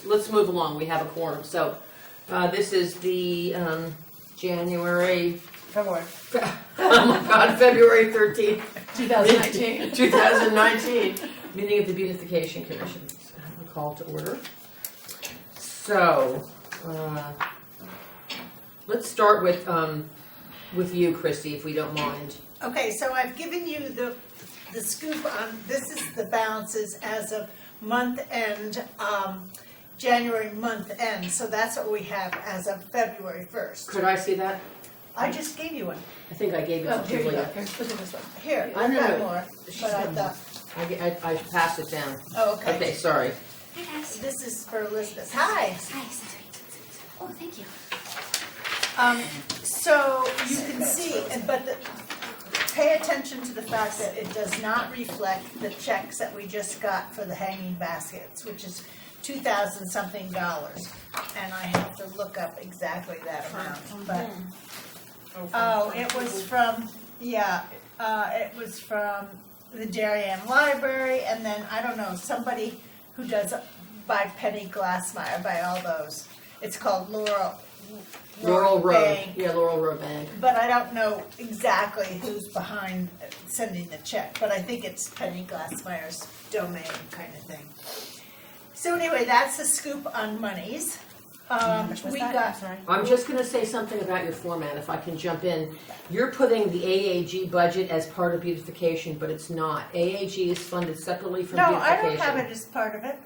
Let's move along. We have a quorum. So this is the February 13th, 2019. 2019 meeting of the Beautification Commission. A call to order. So let's start with you, Christy, if we don't mind. Okay, so I've given you the scoop on, this is the balances as of month end, January month end, so that's what we have as of February 1st. Could I see that? I just gave you one. I think I gave it Oh, to here you go. Julia. Here, look at this one. Here, I I've know. got more, She's but I got thought, I passed it down. oh, okay. Okay, sorry. Hi guys. This is for Elizabeth. Hi. Hi. Oh, thank you. So you can see, but pay attention to the fact that it does not reflect the checks that we just got for the hanging baskets, which is $2,000 something. And I have to look up exactly that amount, but, oh, it was from, yeah, it was from the Darien Library, and then, I don't know, somebody who does, by Penny Glassmeyer, by all those. It's called Laurel Road. Bank. Yeah, Laurel Road Bank. But I don't know exactly who's behind sending the check, but I think it's Penny Glassmeyer's domain kind of thing. So anyway, that's the scoop on monies. I'm just going to say something about your format, if I can jump in. You're putting the AAG budget as part of beautification, but it's not. AAG is funded separately from No, beautification. I don't have it as part of it.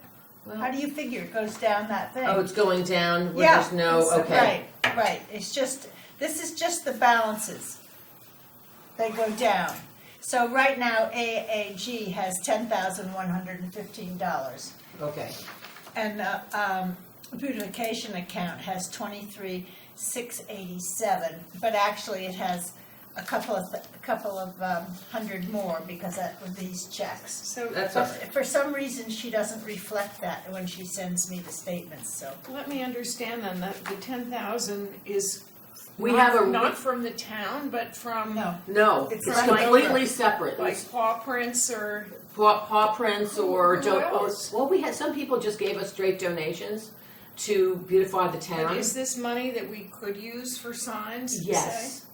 Well, How do you figure it goes down that thing? oh, it's going down where Yeah, there's no, okay. Right. It's just, this is just the balances. They go down. So right now, AAG has $10,115. Okay. And the beautification account has $23,687, but actually it has a couple of hundred more because of these checks. So That's But all right. for some reason, she doesn't reflect that when she sends me the statements, so. let me understand then that the 10,000 is We not, have a- not from the town, but from No, No, It's it's not completely separate. like It's paw prints or paw prints or, Who else? well, we had, some people just gave us straight donations to beautify the town. but is this money that we could use for signs? Yes. Say?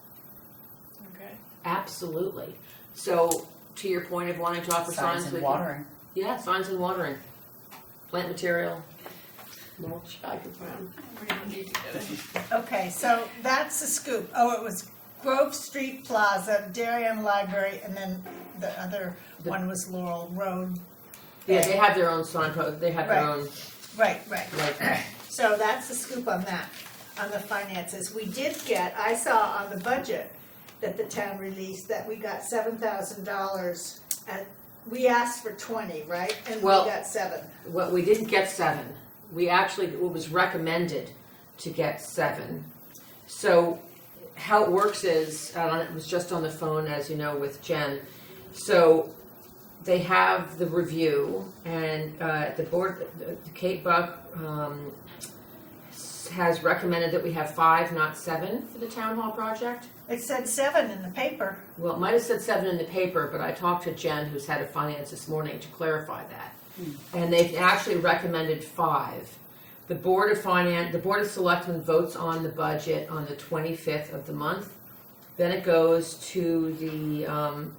Okay. Absolutely. So, to your point of wanting to offer signs and with watering. Yeah, signs and watering, plant material, mulch. I can find. We don't need to get it. okay, so that's the scoop. Oh, it was Grove Street Plaza, Darien Library, and then the other one was Laurel Road. Yeah, they have their own signpost. They have their Right. own. Right. Like, So that's the scoop on that, on the finances. We did get, I saw on the budget that the town released that we got $7,000 we asked for 20, right? And we Well- got 7. well, we didn't get 7. We actually, it was recommended to get 7. So how it works is, I was just on the phone, as you know, with Jen. So they have the review, and the board, Kate Buck has recommended that we have 5, not 7, for the town hall project. It said 7 in the paper. Well, it might have said 7 in the paper, but I talked to Jen, who's head of finance this morning, to clarify that. And they've actually recommended 5. The Board of Selectmen votes on the budget on the 25th of the month. Then it goes to the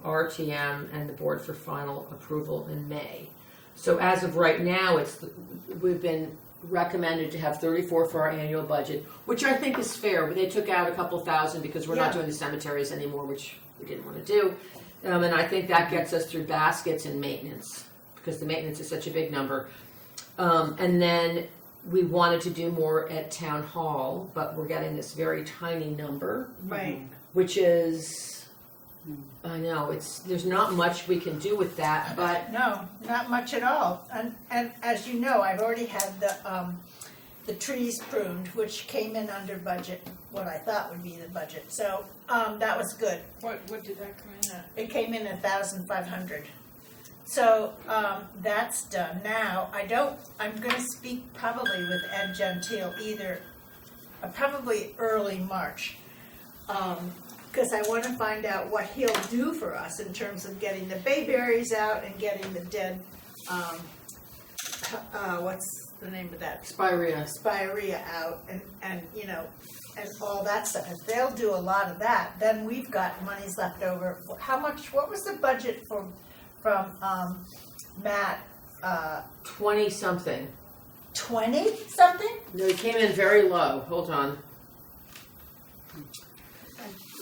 RTM and the board for final approval in May. So as of right now, we've been recommended to have 34 for our annual budget, which I think is fair. But they took out a couple thousand because we're not Yeah. doing the cemeteries anymore, which we didn't want to do. And I think that gets us through baskets and maintenance, because the maintenance is such a big number. And then we wanted to do more at town hall, but we're getting this very tiny number, Right. which is, I know, there's not much we can do with that, but No, not much at all. And as you know, I've already had the trees pruned, which came in under budget, what I thought would be the budget. So that was good. What did that come in at? It came in 1,500. So that's done. Now I'm going to speak probably with Ed Gentile probably early March. Because I want to find out what he'll do for us in terms of getting the bayberries out and getting the dead, what's the name of that? Spirea. Spirea out and you know, and all that stuff. If they'll do a lot of that, then we've got monies left over. How much, what was the budget from Matt? 20 something. 20 something? No, he came in very low. Hold on.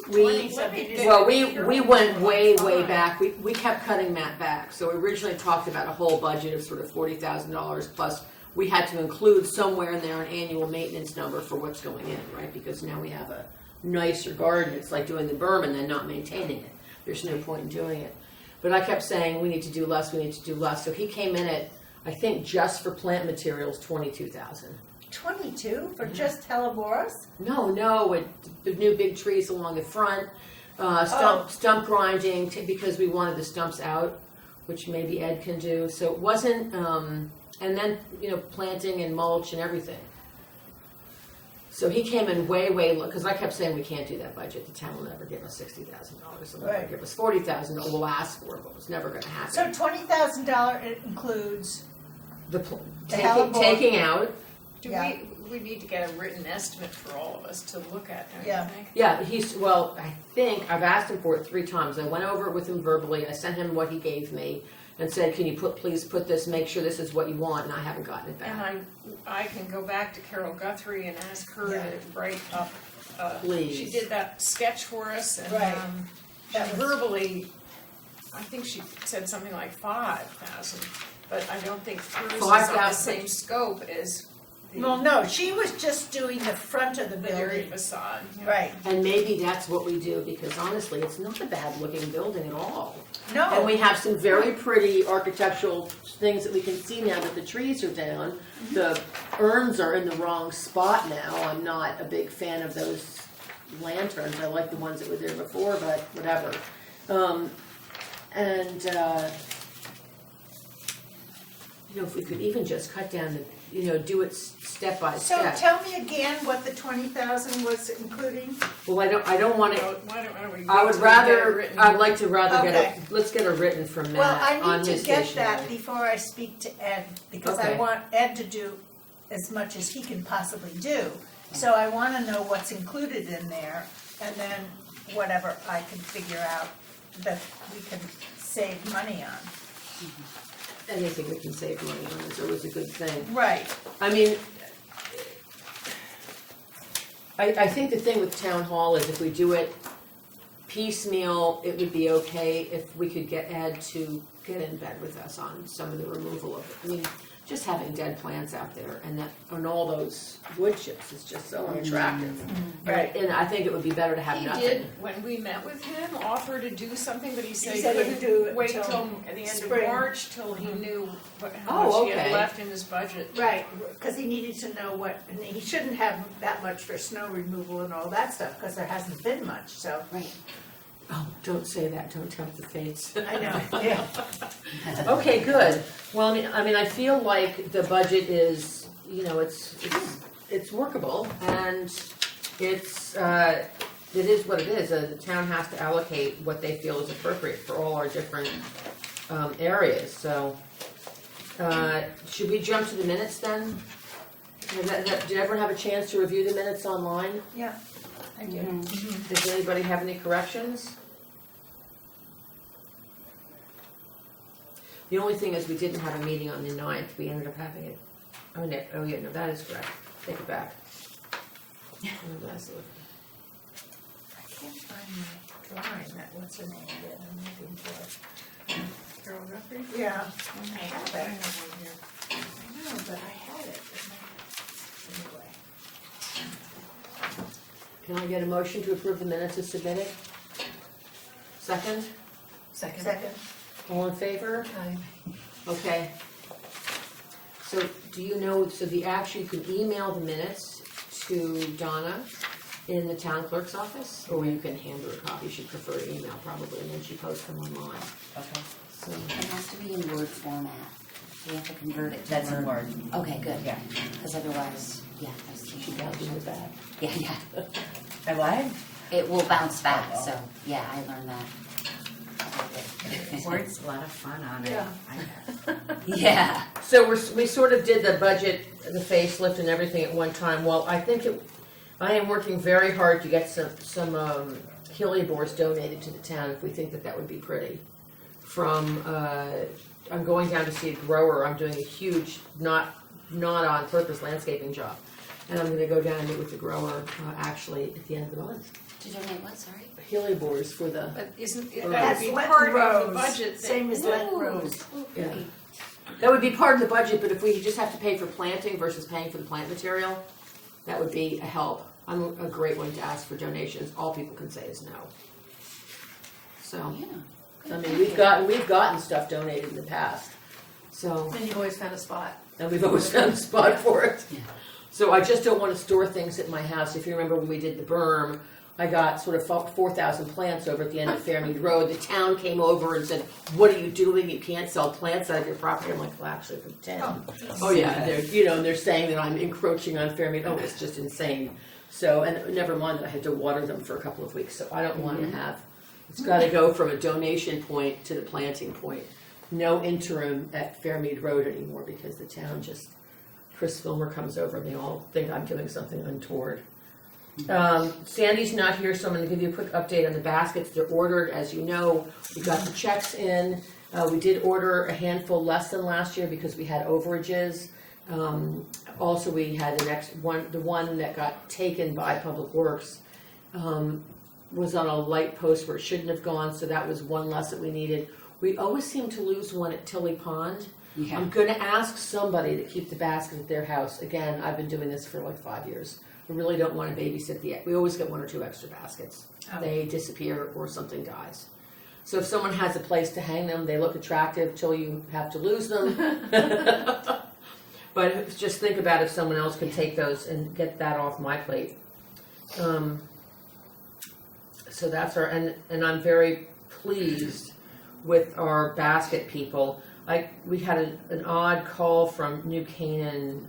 20 something. Well, we went way back. We kept cutting Matt back. So we originally talked about a whole budget of sort of $40,000 plus we had to include somewhere in there an annual maintenance number for what's going in, right? Because now we have a nicer garden. It's like doing the berm and then not maintaining it. There's no point in doing it. But I kept saying we need to do less, we need to do less. So he came in at, I think just for plant materials, 22,000. 22 for just Helleborus? No, with the new big trees along the front, stump grinding because we wanted the stumps out, which maybe Ed can do. So it wasn't, and then, you know, planting and mulch and everything. So he came in way low, because I kept saying we can't do that budget. The town will never give us $60,000. They'll never give us $40,000. We'll ask for it, but it's never going to happen. So $20,000 it includes taking out. We need to get a written estimate for all of us to look at, don't Yeah. you think? Yeah, I think I've asked him for it 3 times. I went over it with him verbally. I sent him what he gave me and said, can you please put this, make sure this is what you want, and I haven't gotten it back. And I can go back to Carol Guthrie and ask her Yeah. to write up, Please. she did that sketch for us and Right. she That was- verbally, I think she said something like 5,000, but I don't think hers is on the 5,000. same scope as the Well, no, she was just doing the front of the very building. facade. Right. And maybe that's what we do, because honestly, it's not a bad looking building at all. And No, we have some very pretty architectural things that we can see now that the trees are down. The urns are in the wrong spot now. I'm not a big fan of those lanterns. I like the ones that were there before, but whatever. You know, if we could even just cut down the, you know, do it step by so step. tell me again what the 20,000 was including? Well, I don't want to. Why don't we I wait would till we get it rather, written? I'd like to rather get Okay. let's get a written from Well, Matt I on need to his get stationery. that before I speak to Ed, because I Okay. want Ed to do as much as he can possibly do. So I want to know what's included in there, and then whatever I can figure out that we can save money on. Anything we can save money on is always a good thing. Right. I mean, I think the thing with town hall is if we do it piecemeal, it would be okay if we could get Ed to get in bed with us on some of the removal of it. I mean, just having dead plants out there and all those wood chips is just so unattractive. Right. And I think it would be better to have He nothing. did, when we met with him, offer to do something, but he said He he said he'd couldn't do it wait till till the end of spring. March till he knew how Oh, much he had okay. left in his budget. Right, because he needed to know what, and he shouldn't have that much for snow removal and all that stuff, because there hasn't been much, so. Right. Oh, don't say that, don't tempt the fates. I know, yeah. Okay, good. Well, I mean, I feel like the budget is, you know, it's workable, and it is what it is. The town has to allocate what they feel is appropriate for all our different areas. So, should we jump to the minutes then? Did everyone have a chance to review the minutes online? Yeah, I do. Does anybody have any corrections? The only thing is we didn't have a meeting on the 9th. We ended up having it. Oh, no, that is correct. Take it back. Oh, that's it. I can't find my drawing, that, what's her name did, I'm looking for it. Carol Guthrie? Yeah, I have I it. have one here. I know, but I had it. Anyway. Can I get a motion to approve the minutes as submitted? Second? Second. All in favor? Aye. Okay. So do you know, so you can email the minutes to Donna in the town clerk's office, or you can hand her a copy. She'd prefer email probably, and then she posts them online. Okay. So, It has to be in Word format. You have to convert it to That's in Word. Word. Okay, good. Yeah. Because otherwise, yeah, that's she got to do that. Yeah. I lied? It will bounce back, so, yeah, I learned that. Board's a lot of fun on it. Yeah. Yeah. So we sort of did the budget, the facelift and everything at one time. Well, I am working very hard to get some heliobores donated to the town if we think that would be pretty. I'm going down to see a grower. I'm doing a huge, not on purpose landscaping job. And I'm gonna go down and meet with the grower, actually at the end of the month. To donate what, sorry? Heliobores for the, But isn't, Well, that That's would be Lent part of the Rose, budget thing. same as Lent Rose. yeah. That would be part of the budget, but if we just have to pay for planting versus paying for the plant material, that would be a help. I'm a great one to ask for donations. All people can say is no. So, Yeah. I mean, we've gotten stuff donated in the past. So, And you've always found a spot. and we've always found a spot for it. Yeah. So I just don't want to store things at my house. If you remember when we did the berm, I got sort of 4,000 plants over at the end of Fairmead Road. The town came over and said, "What are you doing? You can't sell plants out of your property." I'm like, "Well, actually, for the town." Oh yeah, and they're saying that I'm encroaching on Fairmead. Oh, it's just insane. So, and never mind that I had to water them for a couple of weeks. So I don't want to have. It's got to go from a donation point to the planting point. No interim at Fairmead Road anymore because the town just. Chris Filmer comes over and they all think I'm doing something untoward. Sandy's not here, so I'm going to give you a quick update on the baskets. They're ordered, as you know. We got the checks in. We did order a handful less than last year because we had overages. Also, we had the one that got taken by Public Works was on a light post where it shouldn't have gone, so that was one less that we needed. We always seem to lose one at Tilly Pond. Yeah. I'm gonna ask somebody to keep the basket at their house. Again, I've been doing this for like 5 years. I really don't want to babysit we always get 1 or 2 extra baskets. Oh. They disappear or something dies. So if someone has a place to hang them, they look attractive till you have to lose them. But just think about if someone else could take those and get that off my plate. So that's and I'm very pleased with our basket people. We had an odd call from New Canaan,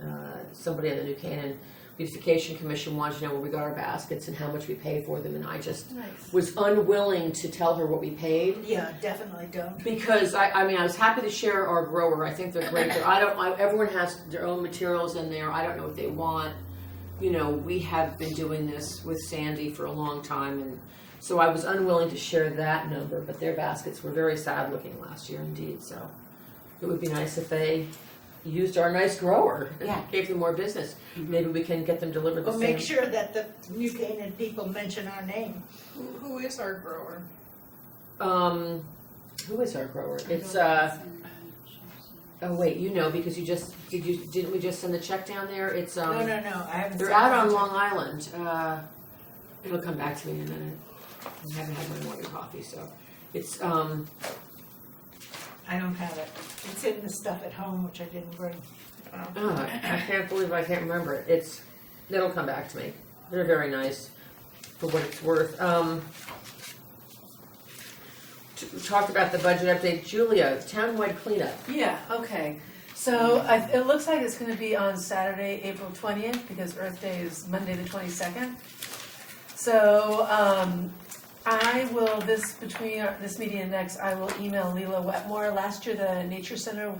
somebody on the New Canaan Beautification Commission wanted to know where we got our baskets and how much we pay for them, and I just was unwilling to tell her what we paid. Yeah, definitely don't. Because I was happy to share our grower. I think they're great. But everyone has their own materials in there. I don't know what they want. We have been doing this with Sandy for a long time, and so I was unwilling to share that number. But their baskets were very sad looking last year, indeed. So. It would be nice if they used our nice grower and gave them more business. Maybe we can get them delivered the Well, same. make sure that the New Canaan people mention our name. Who is our grower? Who is our grower? It's oh wait, because didn't we just send the check down there? It's No, I haven't. they're seen out it. on Long Island. It'll come back to me in a minute. I haven't had my morning coffee, so it's I don't have it. It's in the stuff at home, which I didn't bring. I can't believe I can't remember it. It'll come back to me. They're very nice for what it's worth. We talked about the budget update. Julia, townwide cleanup. Yeah, okay. So it looks like it's gonna be on Saturday, April 20th, because Earth Day is Monday the 22nd. So, I will, between this meeting and next, I will email Leela Wetmore. Last year, the Nature Center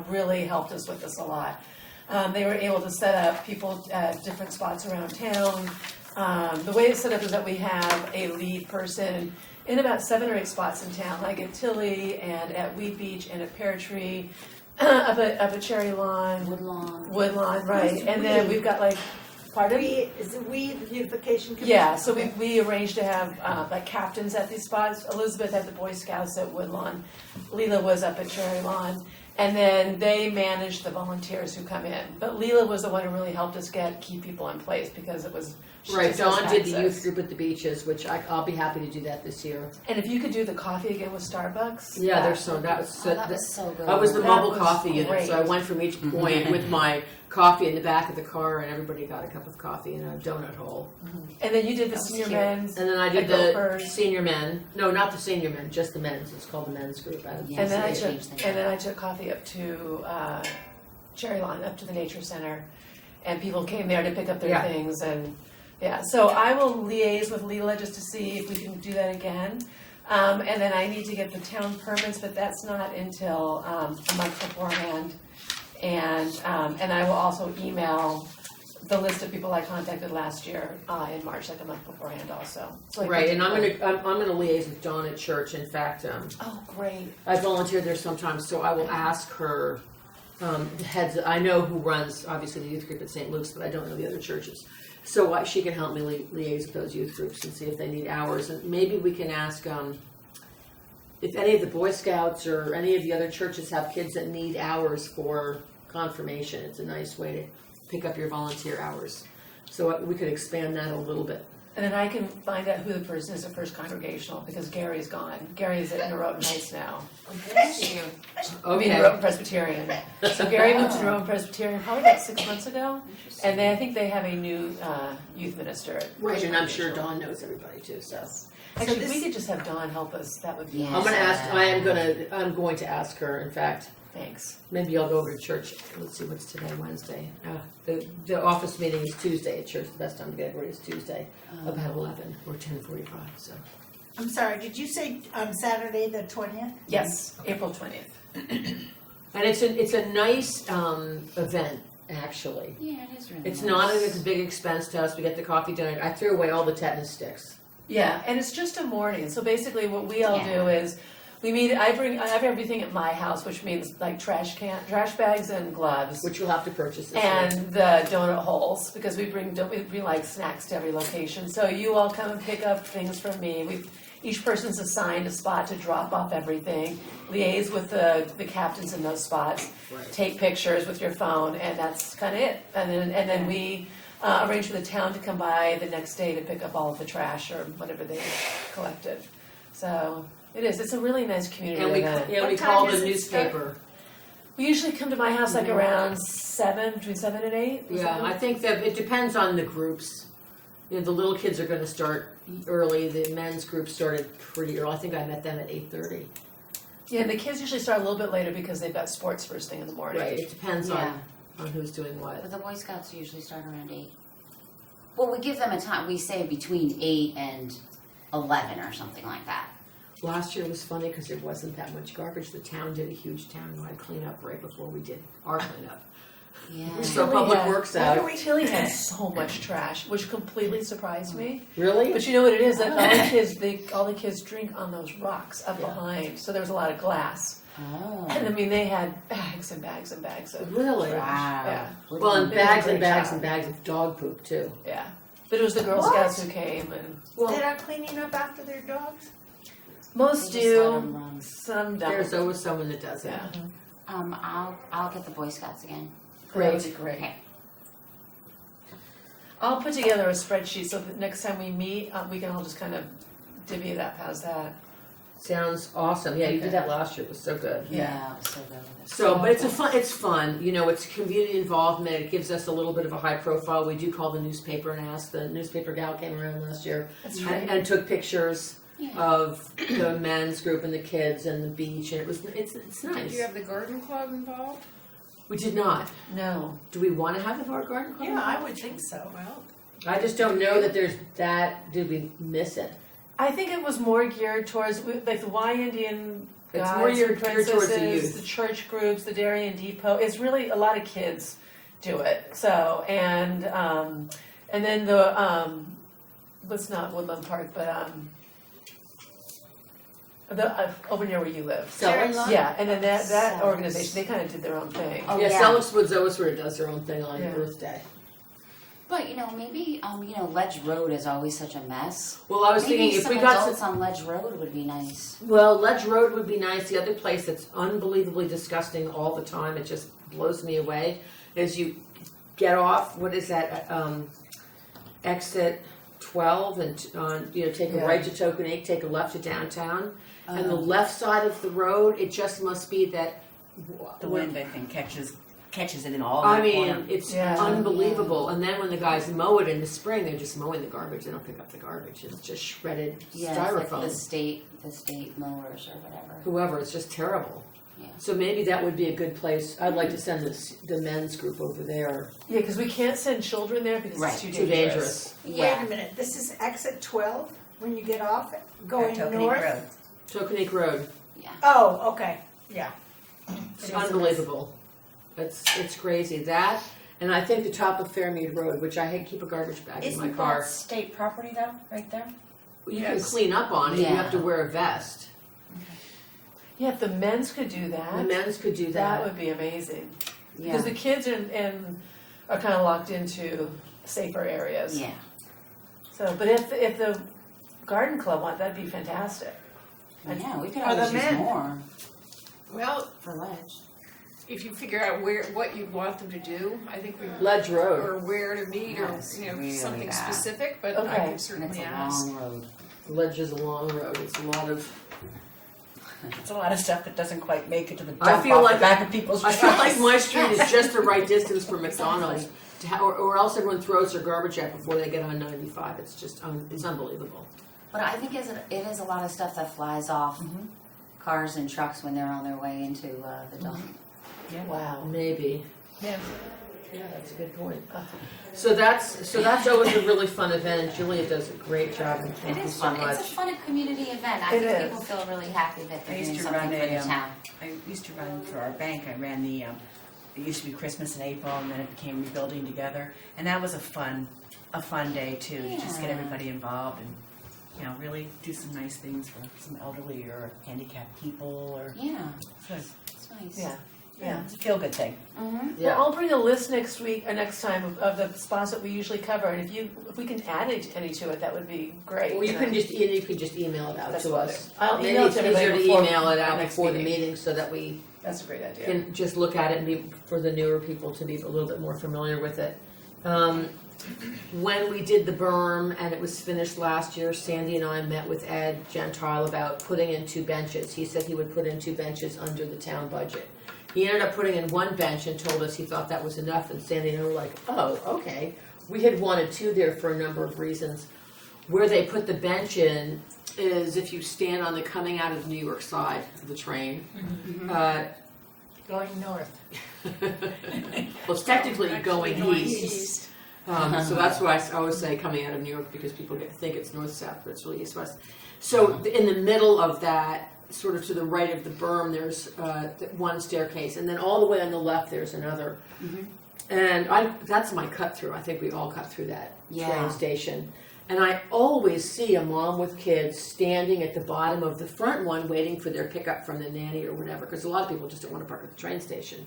really helped us with this a lot. They were able to set up people at different spots around town. The way it's set up is that we have a lead person in about 7 or 8 spots in town, like at Tilly and at Weed Beach and at Pear Tree, up at Cherry Lawn. Woodlawn, right. And then we've got pardon? Is it we, the Beautification Committee? Yeah, so we arranged to have captains at these spots. Elizabeth had the Boy Scouts at Woodlawn. Leela was up at Cherry Lawn. And then they managed the volunteers who come in. But Leela was the one who really helped us keep people in place because it was Right, Dawn did the youth group at the beaches, which I'll be happy to do that this year. And if you could do the coffee again with Starbucks. Yeah, that was so good. I was the That mobile was coffee unit, great. so I went from each point with my coffee in the back of the car, and everybody got a cup of coffee and a donut hole. And then you did the That was senior cute. men's. And then I did at the Gophers. senior men. No, not the senior men, just the men's. It's called the men's group. Yeah. And then so they changed things. I took coffee up to Cherry Lawn, up to the Nature Center, and people came there to pick up their Yeah. things, and so I will liaise with Leela just to see if we can do that again. And then I need to get the town permits, but that's not until a month beforehand. And I will also email the list of people I contacted last year in March, like a month beforehand also. So Right, and I'm gonna liaise with Dawn at church. In fact, Oh, great. I volunteer there sometimes, so I will ask her, the heads, I know who runs, obviously, the youth group at St. Luke's, but I don't know the other churches. So she can help me liaise with those youth groups and see if they need hours, and maybe we can ask, if any of the Boy Scouts or any of the other churches have kids that need hours for confirmation. It's a nice way to pick up your volunteer hours. So we could expand that a little bit. And then I can find out who the person is at First Congregational, because Gary's gone. Gary's at Norotan Heights now. Bless you. I mean, Norotan Presbyterian. So Gary moved to Norotan Presbyterian probably about 6 months ago. And I think they have a new youth minister. At Right, First and I'm sure Congregational. Dawn knows everybody too, so. Actually, this- if we could just have Dawn help us, that would be Yeah. I'm gonna ask, I'm going to ask her, in fact, Thanks. maybe I'll go over to church. Let's see, what's today, Wednesday? The office meeting is Tuesday at church. The best time to get everybody is Tuesday, about 11 or 10:45, so. I'm sorry, did you say Saturday the 20th? Yes, April 20th. And it's a nice, event, actually. Yeah, it is really It's nice. not a big expense to us. We get the coffee dinner. I threw away all the tetanus sticks. Yeah, and it's just a morning. So basically what we all Yeah. do is we meet, I have everything at my house, which means like trash bags and gloves. Which you'll have to purchase this year. And the donut holes, because we bring like snacks to every location. So you all come and pick up things from me. Each person's assigned a spot to drop off everything, liaise with the captains in those spots, Right. take pictures with your phone, and that's kind of it. And then we arrange for the town to come by the next day to pick up all of the trash or whatever they collected. So it's a really nice community And we event. we What call time the does it start? newspaper. We usually come to my house like around between 7 and 8. Yeah, I think that it depends on the groups. You know, the little kids are gonna start early. The men's group started pretty early. I think I met them at 8:30. Yeah, the kids usually start a little bit later because they've got sports first thing in the morning. Right, it depends Yeah. on who's doing what. But the Boy Scouts usually start around 8. Well, we give them a time, we say between 8 and 11 or something like that. Last year was funny because there wasn't that much garbage. The town did a huge town-wide cleanup right before we did our cleanup. Yeah. So Public Works out. Tilly had so much trash, which completely surprised me. Really? But you know what it is? That all the kids drink on those rocks up behind. So there was a lot of glass. Oh. And I mean, they had bags and bags and bags of Really? trash. Wow. Yeah, Well, and They did a bags and great bags job. and bags of dog poop too. yeah. But it was the Girl What? Scouts who came, and They're not cleaning up after their dogs? most They just let 'em do, run. some don't. There's always someone that does it. Yeah, I'll get the Boy Scouts again. that would be great. Okay. I'll put together a spreadsheet so that next time we meet, we can all just kind of divvy it up. How's that? Sounds awesome. Yeah, you did Okay. that last year. It was so good. Yeah, it was so good with it. So, but it's fun. You know, it's community involvement. It gives us a little bit of a high profile. We do call the newspaper and ask. The newspaper gal came around last year That's and, right. and took pictures Yeah. of the men's group and the kids and the beach, and it's Did nice. you have the garden club involved? We did not. No. Do we want to have our garden club? Yeah, I would think so. Well, I just don't know that there's that. Did we miss it? I think it was more geared towards like the Y Indian It's gods more and geared towards the princesses, youth. the church groups, the Darien Depot. It's really a lot of kids do it. So and then the what's not Woodland Park, but the over near where you live. Sellers? Yeah, and then that Sellers. organization, they kind of did their own thing. Oh, Yeah, yeah. Selleck's Woods always sort of does their own thing on Yeah. Earth Day. But maybe Ledge Road is always such a mess. Well, I was Maybe thinking if some we got adults on Ledge Road would be nice. Well, Ledge Road would be nice. The other place that's unbelievably disgusting all the time, it just blows me away, is you get off, what is that, exit 12 and take a Yeah. right to Tokenake, take a left to downtown. And the left side of the road, it just must be that, The wind, I think, catches it in all I that mean, corner. it's Yeah. unbelievable. And then when the guys mow it in the spring, they're just mowing the garbage. They don't pick up the garbage. It's just shredded Yeah, it's like styrofoam. the state mowers or whatever. Whoever, it's just terrible. Yeah. So maybe that would be a good place. I'd like to send the men's group over there. Yeah, because we can't send children there because Right, it's too Too dangerous. dangerous. Wait Yeah. a minute, this is exit 12? when you get off, going Tokenique north? Road. Tokenique Road. Oh, okay, yeah. It's It is a mess. unbelievable. It's crazy. That, and I think the top of Fairmead Road, which I keep a garbage bag in my Isn't car. that state property though, right there? You Yes. can clean up on it. You Yeah. have to wear a vest. Yeah, if the men's could do The that, men's could do that that. would be amazing. Yeah. Because the kids are kind of locked into safer areas. Yeah. So, but if the garden club want, that'd be fantastic. Yeah, we could Or the always use men. more Well, for ledge. if you figure out what you want them to do, I think we, Ledge Road. or where to meet, or, Yes, you know, really something bad. specific, but Okay. I can And certainly it's a ask. long road. Ledge is a long road. It's a lot of. It's a lot of stuff that doesn't quite make it to the I dump feel off like the back of people's I trucks. feel like my street is just the right distance for McDonald's, or else everyone throws their garbage out before they get on 95. It's just it's unbelievable. But I think it is a lot of stuff that flies off cars and trucks when they're on their way into the dump. Wow. Maybe. Yeah. Yeah, that's a good point. So that's always a really fun event. Julia does a great job, and thank It you is so fun. much. It's a fun community event. I It think is. people feel really happy that I they're used doing to something run for the a, town. I used to run for our bank. I ran the, it used to be Christmas in April, and then it became Rebuilding Together, and that was a fun day too. To just get Yeah. everybody involved and, you know, really do some nice things for some elderly or handicapped people, or Yeah, so it's nice. Yeah. yeah, it's a feel good thing. Mm-hmm. Yeah. Well, I'll bring a list next week, or next time, of the spots that we usually cover, and if we can add any to it, that would be great. Well, you can just email it out That's to what I'll us. do. I'll Maybe email it it's to everybody easier to before email it our out next before the meeting. meeting so that we That's a great idea. can just look at it and be, for the newer people to be a little bit more familiar with it. When we did the berm and it was finished last year, Sandy and I met with Ed Gentile about putting in 2 benches. He said he would put in 2 benches under the town budget. He ended up putting in 1 bench and told us he thought that was enough, and Sandy and I were like, oh, okay. We had wanted 2 there for a number of reasons. Where they put the bench in is if you stand on the coming out of New York side of the train. Going north. Well, it's technically Actually going east. So that's why I always say coming out of New York, because people think it's north-south, but it's really east-west. So in the middle of that, sort of to the right of the berm, there's 1 staircase, and then all the way on the left, there's another. And that's my cut through. I think we all cut through that Yeah. train station. And I always see a mom with kids standing at the bottom of the front one waiting for their pickup from the nanny or whatever, because a lot of people just don't want to park at the train station.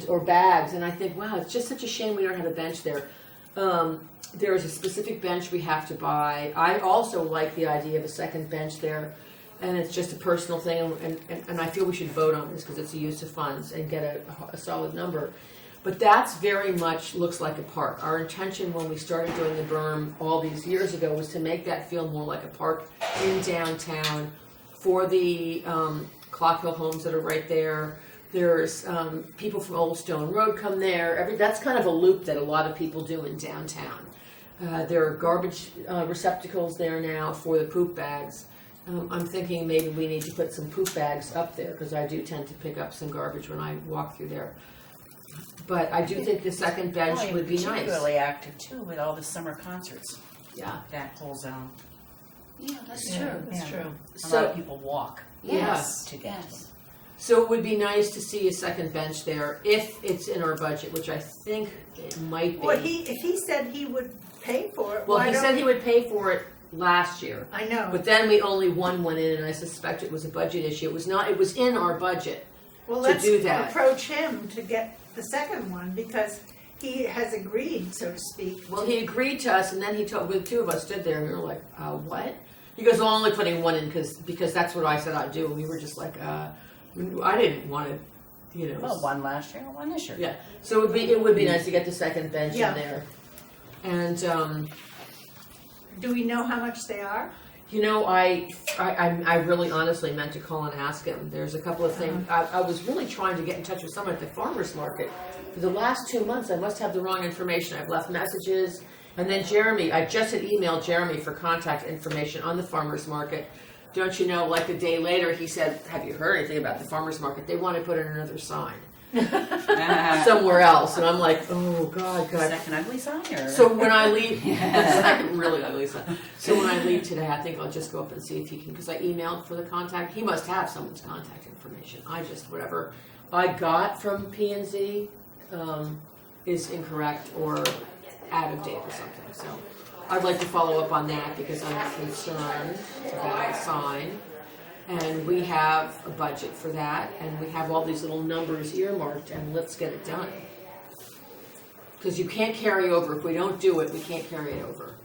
Or bags, and I think, wow, it's just such a shame we don't have a bench there. There is a specific bench we have to buy. I also like the idea of a second bench there, and it's just a personal thing, and I feel we should vote on this because it's a use of funds and get a solid number. But that's very much looks like a park. Our intention when we started doing the berm all these years ago was to make that feel more like a park in downtown for the Clock Hill homes that are right there. There's people from Old Stone Road come there. That's kind of a loop that a lot of people do in downtown. There are garbage receptacles there now for the poop bags. I'm thinking maybe we need to put some poop bags up there because I do tend to pick up some garbage when I walk through there. But I do think the second bench Probably would be nice. particularly active too with all the summer concerts. Yeah. That whole zone. Yeah, that's Yeah, true. that's Yeah. true. A lot So of people walk Yes, to get to yes. So it would be nice to see a second bench there if it's in our budget, which I think it might be. Well, if he said he would pay for it, Well, why he don't said he would pay for it last year. I know. But then we only won one in, and I suspect it was a budget issue. It was not. It was in our budget. Well, to let's do that. approach him to get the second one because he has agreed, so to speak. Well, he agreed to us, and then he told. The 2 of us stood there, and we were like, "What?" He goes, "Well, I'm only putting 1 in because that's what I said I'd do." And we were just like, "I didn't want to, you know." well, 1 last year, 1 this year. Yeah. So it would be nice to get the second bench Yeah. in there, and. Do we know how much they are? You know, I really honestly meant to call and ask him. There's a couple of things. I was really trying to get in touch with someone at the farmer's market. For the last 2 months, I must have the wrong information. I've left messages. And then Jeremy, I just had emailed Jeremy for contact information on the farmer's market. Don't you know, like a day later, he said, have you heard anything about the farmer's market? They want to put in another sign. somewhere else, and I'm like, oh God, Is God. that an ugly sign or? So when I leave, that's like really ugly stuff. So when I leave today, I think I'll just go up and see if he can, because I emailed for the contact. He must have someone's contact information. I just, whatever I got from P&Z is incorrect or out of date or something. So I'd like to follow up on that because I'm concerned about a sign. And we have a budget for that, and we have all these little numbers earmarked, and let's get it done. Because you can't carry over, if we don't do it, we can't carry it over.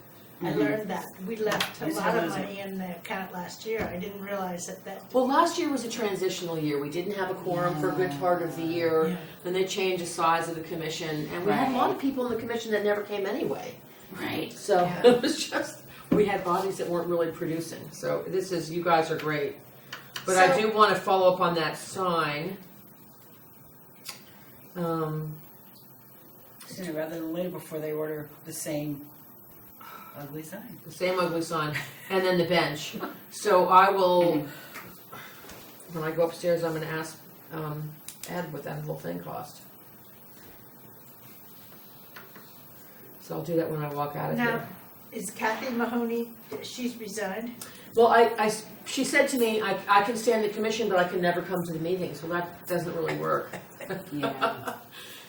I learned that. We left a Yes, lot how of was it? money in the account last year. I didn't realize that. Well, last year was a transitional year. We didn't have a quorum for a good part of the year. Yeah. Then they changed the size of the commission, and we had a lot of people in the commission that never came anyway. Right. So Yeah. it was just, we had bodies that weren't really producing. So this is, you guys are great. But I So- do want to follow up on that sign. Sooner rather than later before they order the same ugly sign. The same ugly sign, and then the bench. So I will, when I go upstairs, I'm gonna ask Ed what that whole thing cost. So I'll do that when I walk out of Now, here. is Kathy Mahoney, she's resigned? Well, she said to me, I can stand the commission, but I can never come to the meetings. Well, that doesn't really work. Yeah.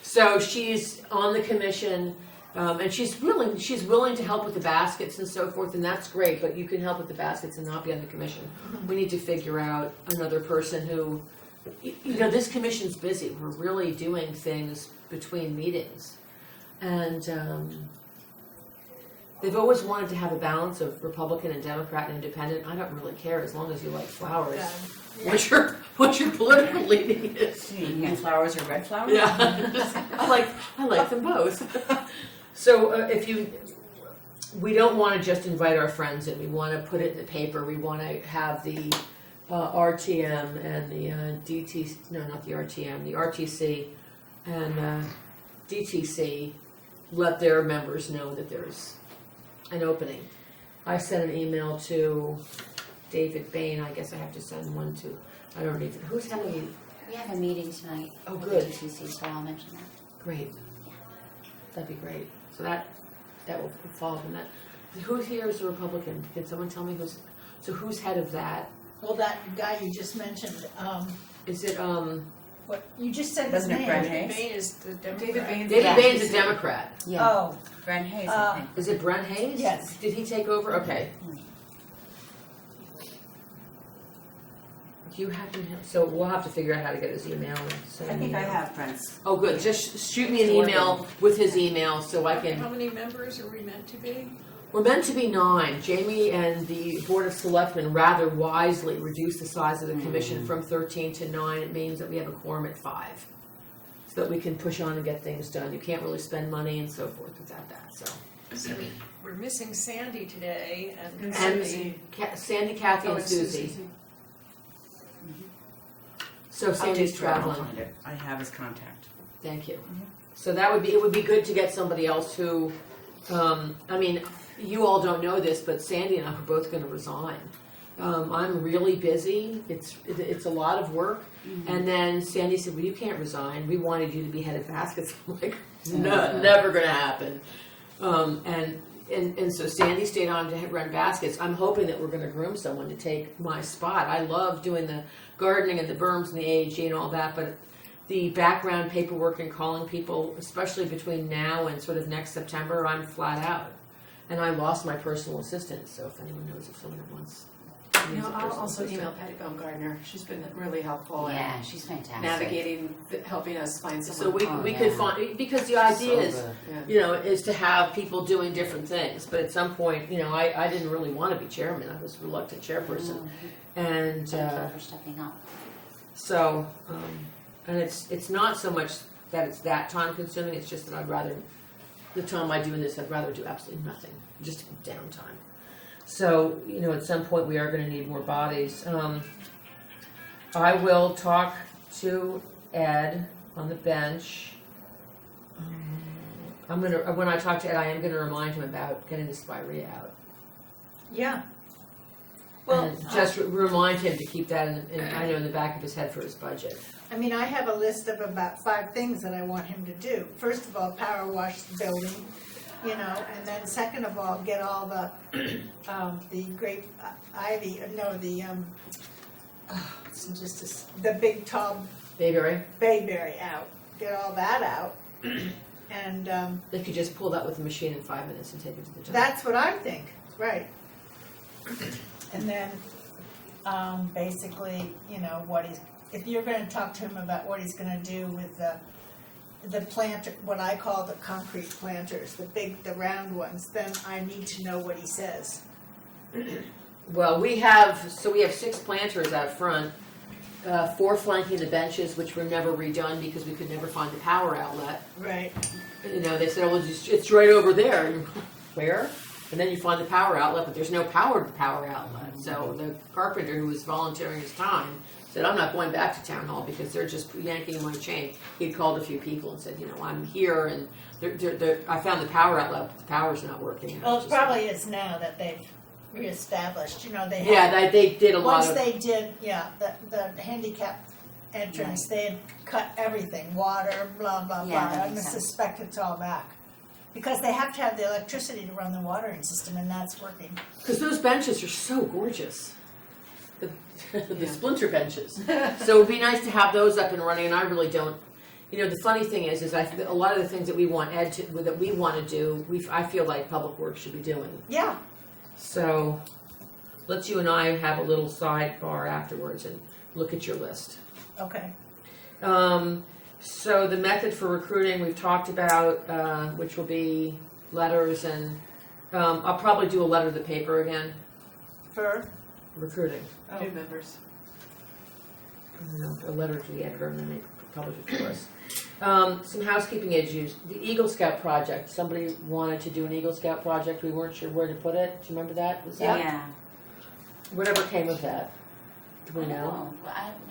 So she's on the commission, and she's willing to help with the baskets and so forth, and that's great, but you can help with the baskets and not be on the commission. We need to figure out another person who, this commission's busy. We're really doing things between meetings. And they've always wanted to have a balance of Republican and Democrat and Independent. I don't really care as long as you like flowers. What your political leaning is. Green flowers or red flowers? Yeah, I like them both. So we don't want to just invite our friends in. We want to put it in the paper. We want to have the RTM and the not the RTM, the RTC and DTC let their members know that there's an opening. I sent an email to David Bain. I guess I have to send one to, I don't need to, who's having a We have a meeting tonight. Oh, with good. the TCC, so I'll mention that. Great. That'd be great. So that will fall from that. Who here is a Republican? Can someone tell me who's head of that? Well, that guy you just mentioned, Is it, what, you just said his Wasn't it name. Brent David Hayes? Bain is the Democrat. David Bain's. David Yeah. Bain's a Democrat. Yeah. Oh, Brent Hayes, Uh, I think. Is it Brent Hayes? Yes. Did he take over? Okay. Do you happen to, so we'll have to figure out how to get his email and send I an think I email. have Brent's. Oh, good. Just shoot me an email with his email so I can. How many members are we meant to be? We're meant to be 9. Jamie and the Board of Selectmen rather wisely reduced the size of the commission from 13 to 9. It means that we have a quorum at 5. So that we can push on and get things done. You can't really spend money and so forth without that, so. So we're missing Sandy today and And Susie. Sandy, Kathy, Oh, and it's Susie. So I'll Sandy's dig through it, I'll traveling. find it. I have his contact. Thank you. So it would be good to get somebody else who, you all don't know this, but Sandy and I are both gonna resign. I'm really busy, it's a lot of work, and then Sandy said, well, you can't resign, we wanted you to be head of baskets. I'm like, no, never gonna happen. And so Sandy stayed on to run baskets. I'm hoping that we're gonna groom someone to take my spot. I love doing the gardening and the berms and the AAG and all that, but the background paperwork and calling people, especially between now and sort of next September, I'm flat out. And I lost my personal assistant, so if anyone knows of someone that wants needs a I'll personal also assistant. email Patty Baumgardner. She's been really helpful Yeah, in she's fantastic. navigating, helping us find So someone. we Oh, could yeah. find, because the idea is, Yeah. is to have people doing different things. But at some point, I didn't really want to be chairman. I was a reluctant chairperson. And Thank you for stepping up. so, and it's not so much that it's that time consuming, it's just that I'd rather, the time I do this, I'd rather do absolutely nothing, just downtime. So, at some point we are gonna need more bodies. I will talk to Ed on the bench. When I talk to Ed, I am gonna remind him about getting the spirea out. yeah. Well, And just remind him to keep that in the back of his head for his budget. I mean, I have a list of about 5 things that I want him to do. First of all, power wash the building, you know, and then second of all, get all the grape ivy, the big tall Bayberry, bayberry out. Get all that out. And they could just pull that with a machine in 5 minutes and take it to the dump. that's what I think, right. And then, basically, you know, if you're gonna talk to him about what he's gonna do with the planter, what I call the concrete planters, the round ones, then I need to know what he says. Well, we have 6 planters out front, 4 flanking the benches, which were never redone because we could never find the power outlet. Right. You know, they said, oh, well, it's right over there. And you're, where? And then you find the power outlet, but there's no power to the power outlet. So the carpenter who was volunteering his time said, I'm not going back to town hall because they're just yanking my chain. He'd called a few people and said, you know, I'm here and I found the power outlet, but the power's not working. Well, it probably is now that they've reestablished, you know, they had. Yeah, they did a lot Once of. they did, the handicap entrance, they had cut everything, water, blah, blah, Yeah, blah. that I makes sense. suspect it's all back. Because they have to have the electricity to run the watering system, and that's working. Because those benches are so gorgeous. The splinter benches. So it'd be nice to have those up and running, and I really don't. You know, the funny thing is a lot of the things that we want that we want to do, I feel like Public Works should be doing. Yeah, So let's you and I have a little sidebar afterwards and look at your list. okay. So the method for recruiting we've talked about, which will be letters and I'll probably do a letter to the paper again. For, Recruiting. New members. A letter to the editor and then they publish it for us. Some housekeeping issues. The Eagle Scout project. Somebody wanted to do an Eagle Scout project. We weren't sure where to put it. Do you remember that? Was that Yeah. whatever came of that? Do we I don't know? know.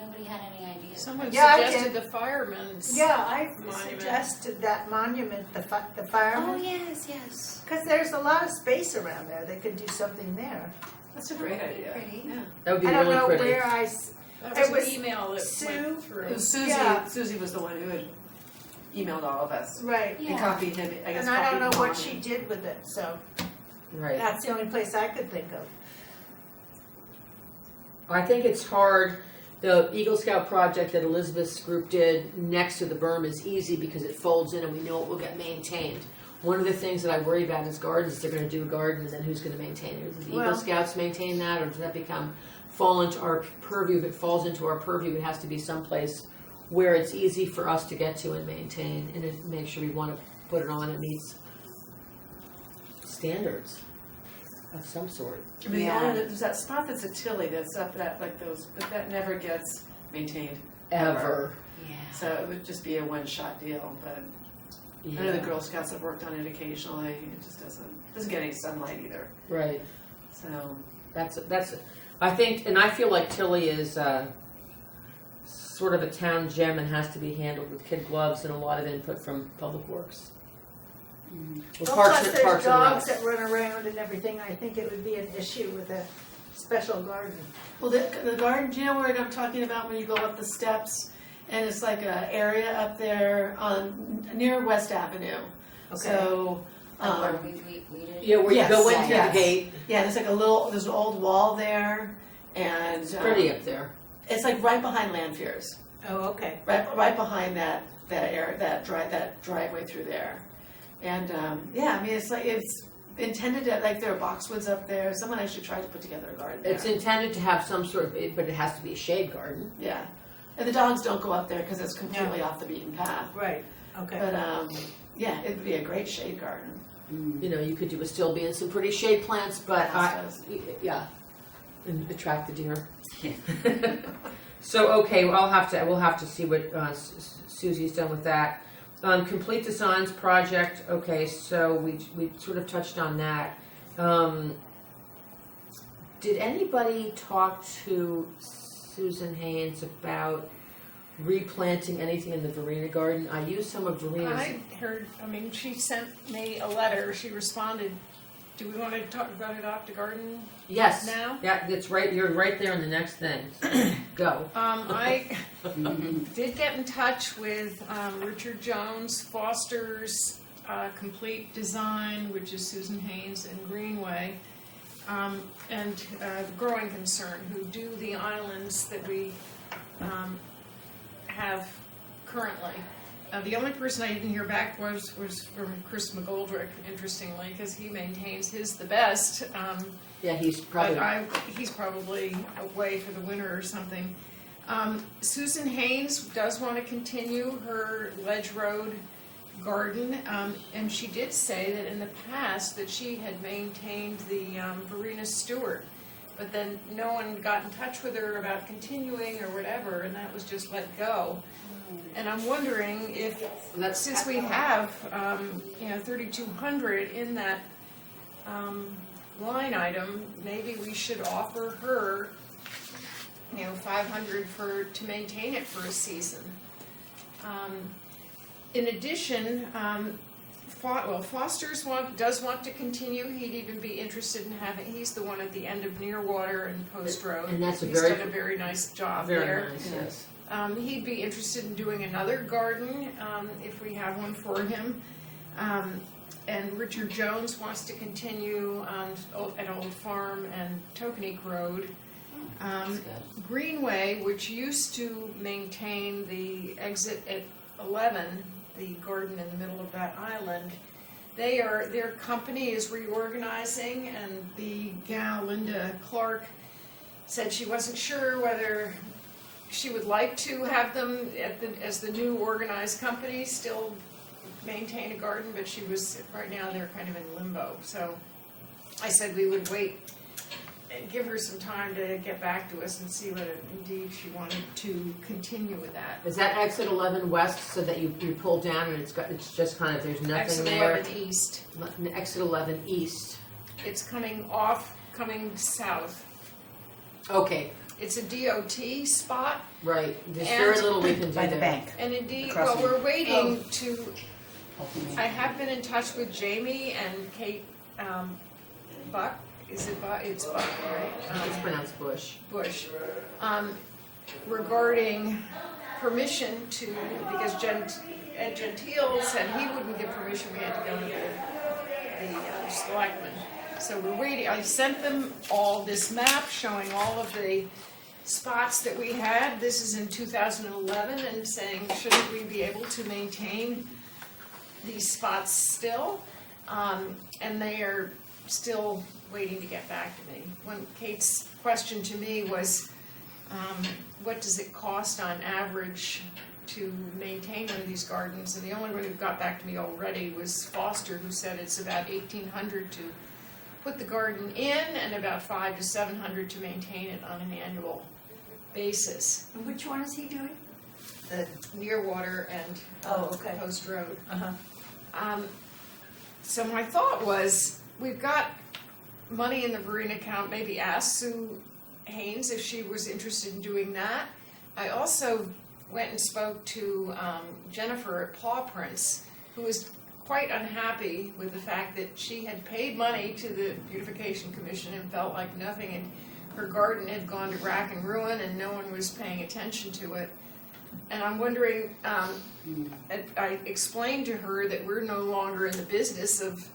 Nobody had any ideas. Someone Yeah, I suggested did. the firemen's. yeah, I Monument. suggested that monument, the Oh, fireman, yes. because there's a lot of space around there. They could do something there. That's a great idea. Pretty. Yeah. That would be I don't really know pretty. where That It was was an email that Sue. went It through. was Susie. Yeah. Susie was the one who had emailed all of us. right. And Yeah. copied him. I guess And I don't copied know what Mom. she did with it, so Right. that's the only place I could think of. I think it's hard. The Eagle Scout project that Elizabeth's group did next to the berm is easy because it folds in and we know it will get maintained. One of the things that I worry about is gardens. They're going to do a garden and then who's going to maintain it? Do the Eagle Well- Scouts maintain that or does that fall into our purview? If it falls into our purview, it has to be someplace where it's easy for us to get to and maintain and make sure we want to put it on. It meets standards of some sort. I mean, Yeah. there's that spot that's a Tilly that's up that like those, but that never gets maintained. Ever. Yeah. So it would just be a one-shot deal. But I know the Girl Scouts have worked on it occasionally. It just doesn't get any sunlight either. Right. So That's I think, and I feel like Tilly is sort of a town gem and has to be handled with kid gloves and a lot of input from Public Works. Well, Well, plus and- there's and dogs Recs. that run around and everything. I think it would be an issue with a special garden. well, the garden. Do you know where I'm talking about when you go up the steps? And it's like a area up there on near West Avenue. Okay. So. Where we did. Yeah, where Yes, you go in through yes. the gate. Yeah, there's like there's an old wall there, and It's pretty up there. it's like right behind Lanfear's, Oh, okay. right behind that area, that driveway through there, and yeah, I mean it's intended to like there are boxwoods up there. Someone actually tried to put together a garden there. It's intended to have some sort of, but it has to be a shade garden. Yeah, and the dogs don't go up there because it's completely off the beaten path. Right. Okay. But yeah, it'd be a great shade garden. You know, you could do a still be in some pretty shade plants, but yeah, and attract the deer. So okay, well, we'll have to see what Susie's done with that. Complete the signs project. Okay, so we sort of touched on that. Did anybody talk to Susan Haynes about replanting anything in the Verena garden? I used some of Verena's. I heard, she sent me a letter, she responded Do we want to talk about Adopt a Garden Yes. now? Yeah, that's right, you're right there in the next thing. Go. I did get in touch with Richard Jones, Foster's Complete Design, which is Susan Haynes and Greenway, and Growing Concern, who do the islands that we have currently. The only person I didn't hear back was from Chris McGoldrick, interestingly, because he maintains his the best. Yeah, he's But probably, he's probably away for the winter or something. Susan Haynes does want to continue her Ledge Road garden, and she did say that in the past that she had maintained the Verena Stewart, but then no one got in touch with her about continuing or whatever, and that was just let go. And I'm wondering if, since we have, 3,200 in that line item, maybe we should offer her, 500 to maintain it for a season. In addition, Foster's does want to continue. He'd even be interested in he's the one at the end of Nearwater and Post Road. and that's He's done a very nice job there. very nice, yes. He'd be interested in doing another garden, if we have one for him. And Richard Jones wants to continue at Old Farm and Tokenique Road. That's good. Greenway, which used to maintain the exit at 11, the garden in the middle of that island, their company is reorganizing, and the gal, Linda Clark, said she wasn't sure whether she would like to have them as the new organized company still maintain a garden, but right now they're kind of in limbo. So I said we would wait and give her some time to get back to us and see whether indeed she wanted to continue with that. Is that exit 11 west so that you pull down and it's just kind of, there's nothing Exit there? 11 east. Exit 11 east. It's coming south. Okay, It's a DOT spot, right. There's And- very little we can do By the there. bank. and indeed, Across well, from- we're waiting I have been in touch with Jamie and Kate Buck. Is it Buck? It's Buck, right? It's pronounced Bush. Bush. Regarding permission because Ed Gentile said he wouldn't give permission, we had to go to the selectmen. So we're waiting. I sent them all this map showing all of the spots that we had. This is in 2011, and saying, shouldn't we be able to maintain these spots still? And they are still waiting to get back to me. When Kate's question to me was, what does it cost on average to maintain one of these gardens? And the only one who got back to me already was Foster, who said it's about $1,800 to put the garden in and about $500 to $700 to maintain it on an annual basis. And which one is he doing? The Nearwater and Oh, okay. Post Road. Uh-huh. So my thought was, we've got money in the Verena account, maybe ask Sue Haynes if she was interested in doing that. I also went and spoke to Jennifer at Paw Prints, who was quite unhappy with the fact that she had paid money to the Beautification Commission and felt like nothing, and her garden had gone to rack and ruin and no one was paying attention to it. And I'm wondering, I explained to her that we're no longer in the business of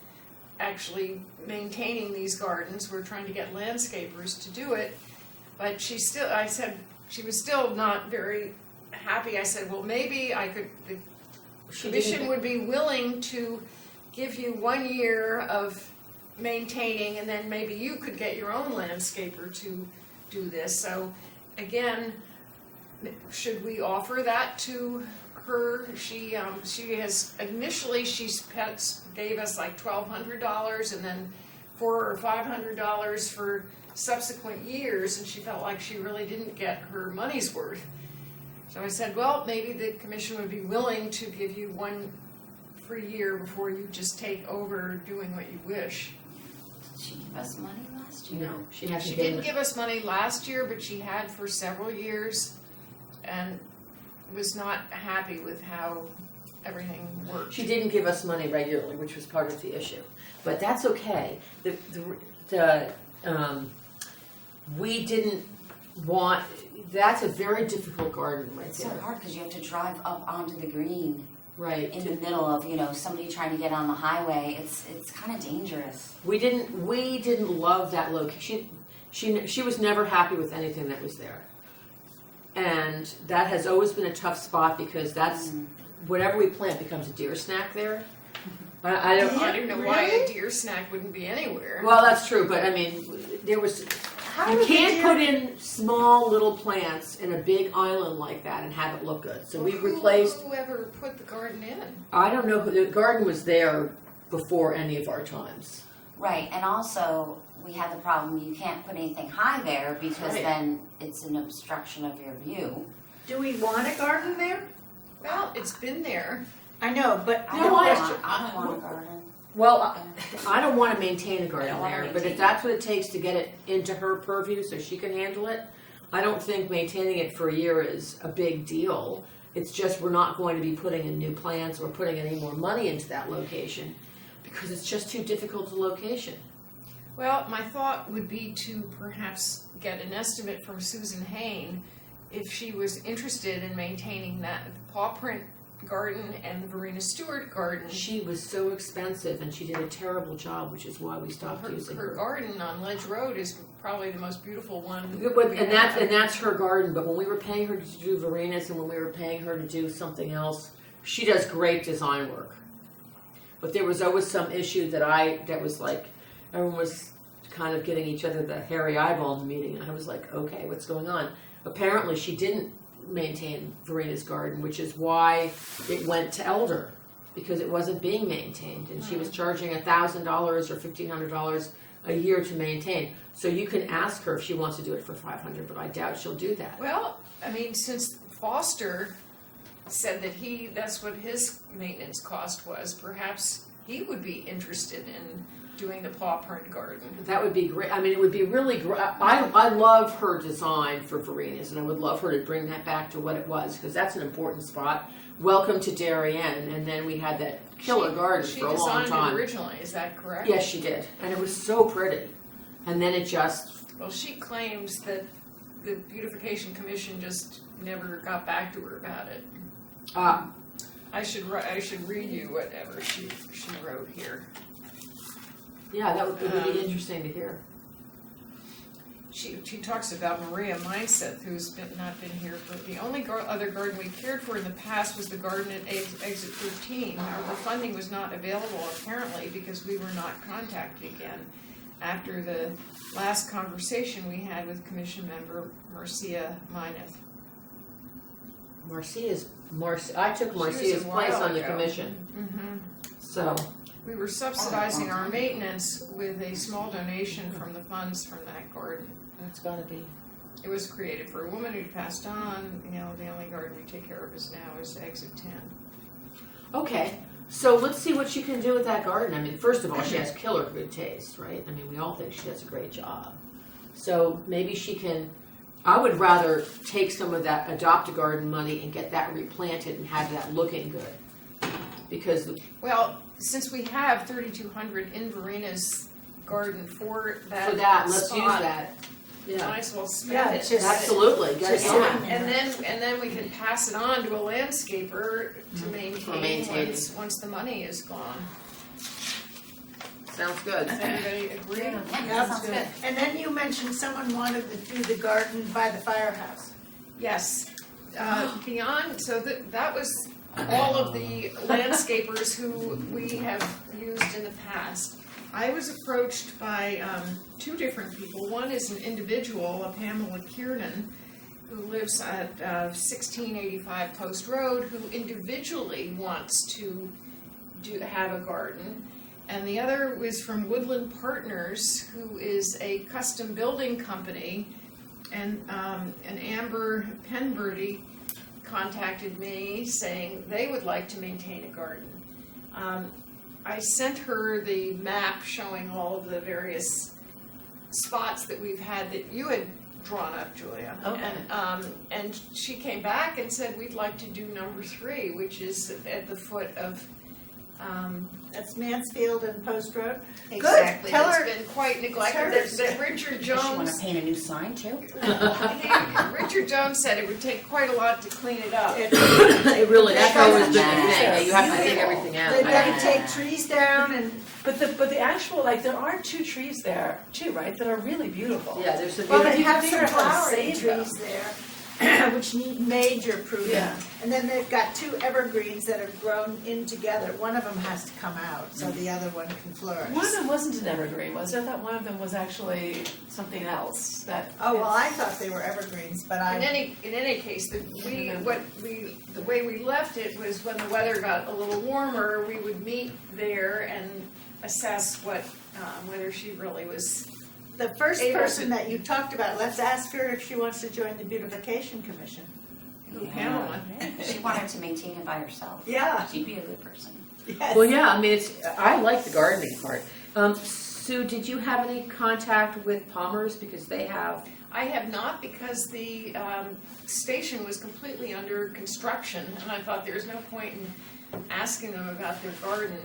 actually maintaining these gardens. We're trying to get landscapers to do it. But I said, she was still not very happy. I said, well, maybe the commission would be willing to give you 1 year of maintaining, and then maybe you could get your own landscaper to do this. So again, should we offer that to her? She has initially gave us like $1,200 and then $400 or $500 for subsequent years, and she felt like she really didn't get her money's worth. So I said, well, maybe the commission would be willing to give you 1 free year before you just take over doing what you wish. Did she give us money last year? No, she hasn't She given didn't give us money last year, but she had for several years, and was not happy with how everything worked. She didn't give us money regularly, which was part of the issue, but that's okay. We didn't want, that's a very difficult garden right It's so there. hard because you have to drive up onto the green Right. in the middle of, somebody trying to get on the highway. It's kind of dangerous. We didn't love that location. She was never happy with anything that was there. And that has always been a tough spot because that's, whatever we plant becomes a deer snack there. I don't know why a deer snack wouldn't be anywhere. Well, that's true, but I mean, there was, you can't put in small little plants in a big island like that and have it look good. So we replaced, Whoever put the garden in? I don't know, the garden was there before any of our times. Right, and also we had the problem you can't put anything high there because Right. then it's an obstruction of your view. Do we want a garden there? Well, it's been there. I know, but I No, don't, I- want, I don't want a garden. Well, I don't want to maintain a garden I don't wanna there, but maintain if that's what it takes to get it into her purview so she can handle it, I don't think maintaining it for a year is a big deal. It's just we're not going to be putting in new plants or putting any more money into that location because it's just too difficult a location. Well, my thought would be to perhaps get an estimate from Susan Hain if she was interested in maintaining that paw print garden and the Verena Stewart garden. She was so expensive and she did a terrible job, which is why we stopped using Her her. garden on Ledge Road is probably the most beautiful one. And that's her garden, but when we were paying her to do Verena's and when we were paying her to do something else, she does great design work. But there was always some issue that was like, everyone was kind of giving each other the hairy eyeball in the meeting, and I was like, okay, what's going on? Apparently she didn't maintain Verena's garden, which is why it went to Elder, because it wasn't being maintained, and she was charging $1,000 or $1,500 a year to maintain. So you can ask her if she wants to do it for $500, but I doubt she'll do that. Well, I mean, since Foster said that that's what his maintenance cost was, perhaps he would be interested in doing the paw print garden. That would be great. I mean, it would be really great. I love her design for Verena's, and I would love her to bring that back to what it was, because that's an important spot. Welcome to Darien, and then we had that killer garden for a long She designed time. it originally, is that correct? Yes, she did, and it was so pretty. And then it just, Well, she claims that the Beautification Commission just never got back to her about it. I should read you whatever she wrote here. yeah, that would be really interesting to hear. She talks about Maria Meinseth, who's not been here for the only other garden we cared for in the past was the garden at exit 13. However, the funding was not available apparently because we were not contacted again after the last conversation we had with Commission member Marcia Meineth. I took Marcia's a place while on the ago. commission, so. We were subsidizing our maintenance with a small donation from the funds from that garden. That's gotta be. It was created for a woman who passed on. The only garden we take care of now is exit 10. Okay, so let's see what she can do with that garden. I mean, first of all, she has killer good taste, right? I mean, we all think she does a great job. So maybe she can, I would rather take some of that adopt a garden money and get that replanted and have that looking good. Because, Well, since we have 3,200 in Verena's garden for that for that, let's spot, use that. Might Yeah, as well spend Yeah, it. it's just- absolutely, get it Just going. sitting And then we can pass it on to a landscaper to maintain maintaining. once the money is gone. Sounds good. Does everybody agree? Yeah. Yeah, Yeah, sounds good. And then you mentioned someone wanted to do the garden by the firehouse. Yes. Beyond, so that was all of the landscapers who we have used in the past. I was approached by two different people. One is an individual, a Pamela Kiernan, who lives at 1685 Post Road, who individually wants to have a garden. And the other was from Woodland Partners, who is a custom building company. And Amber Penberty contacted me saying they would like to maintain a garden. I sent her the map showing all of the various spots that we've had that you had drawn up, Julia. Okay. And she came back and said, we'd like to do number 3, which is at the foot of, That's Mansfield and Post Road. exactly, Tell it's her- been quite neglected. hers. That Richard Does she wanna Jones, paint a new sign too? Richard Jones said it would take quite a lot to clean it up. It really, that's always been the thing, Yes. that you have to dig everything out. They've got to take trees down and, But the actual, like, there are 2 trees there too, right, that are really beautiful. Yeah, there's some. well, they you have figure some out how to flowering save them. trees there, which need major pruning. Yeah. And then they've got 2 evergreens that have grown in together. One of them has to come out, so the other one can flourish. One of them wasn't an evergreen, was it? I thought one of them was actually something else that. Oh, well, I thought they were evergreens, but In any case, the way we left it was when the weather got a little warmer, we would meet there and assess whether she really was. the first Ava- person that you talked about, let's ask her if she wants to join the Beautification Commission. Who Pamela? She wanted to maintain it by herself. Yeah, She'd be a good person. yes. Well, yeah, I mean, I like the gardening part. Sue, did you have any contact with Palmer's, because they have? I have not, because the station was completely under construction, and I thought there was no point in asking them about their garden.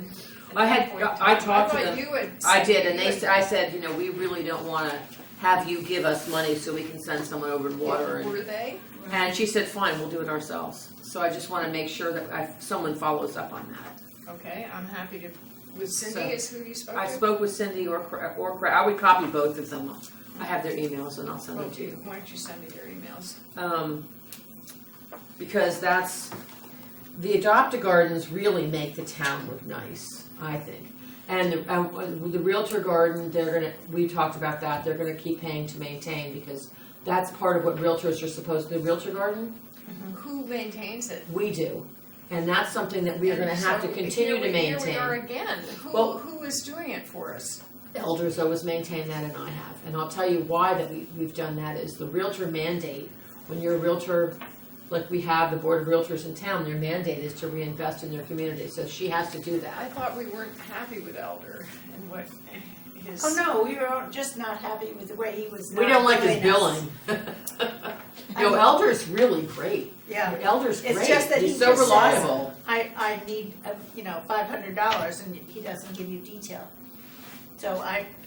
at I that had- point in I time. talked to thought them. you had I said did, and you I said, you know, we really don't want to have you give us money so we can send someone over to water. Were they? And she said, fine, we'll do it ourselves. So I just want to make sure that someone follows up on that. Okay, I'm happy to. Was Cindy So, is who you spoke to? I spoke with Cindy or I would copy both of them. I have their emails and I'll send them Well, to you. why don't you send me their emails? Because the Adopt-A Gardens really make the town look nice, I think. And the Realtor Garden, we talked about that, they're gonna keep paying to maintain, because that's part of what realtors are supposed to do. Realtor Garden, Who maintains it? we do. And that's something that we are gonna have to So continue to Here we maintain. are again. Well- Who is doing it for us? Elders always maintain that, and I have. And I'll tell you why that we've done that is the realtor mandate. When you're a realtor, like we have the Board of Realtors in town, their mandate is to reinvest in their community, so she has to do I that. thought we weren't happy with Elder and what his. Oh, no, we were just not happy with the way he was We don't like his billing us. billing. No, Elder's really great. Yeah. Elder's great. It's just that he He's so just says, reliable. I need, $500, and he doesn't give you detail. So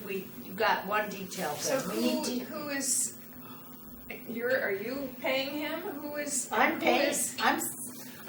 you got one detail, So but we need to. who is, are you paying him? Who is? I'm who paying, is-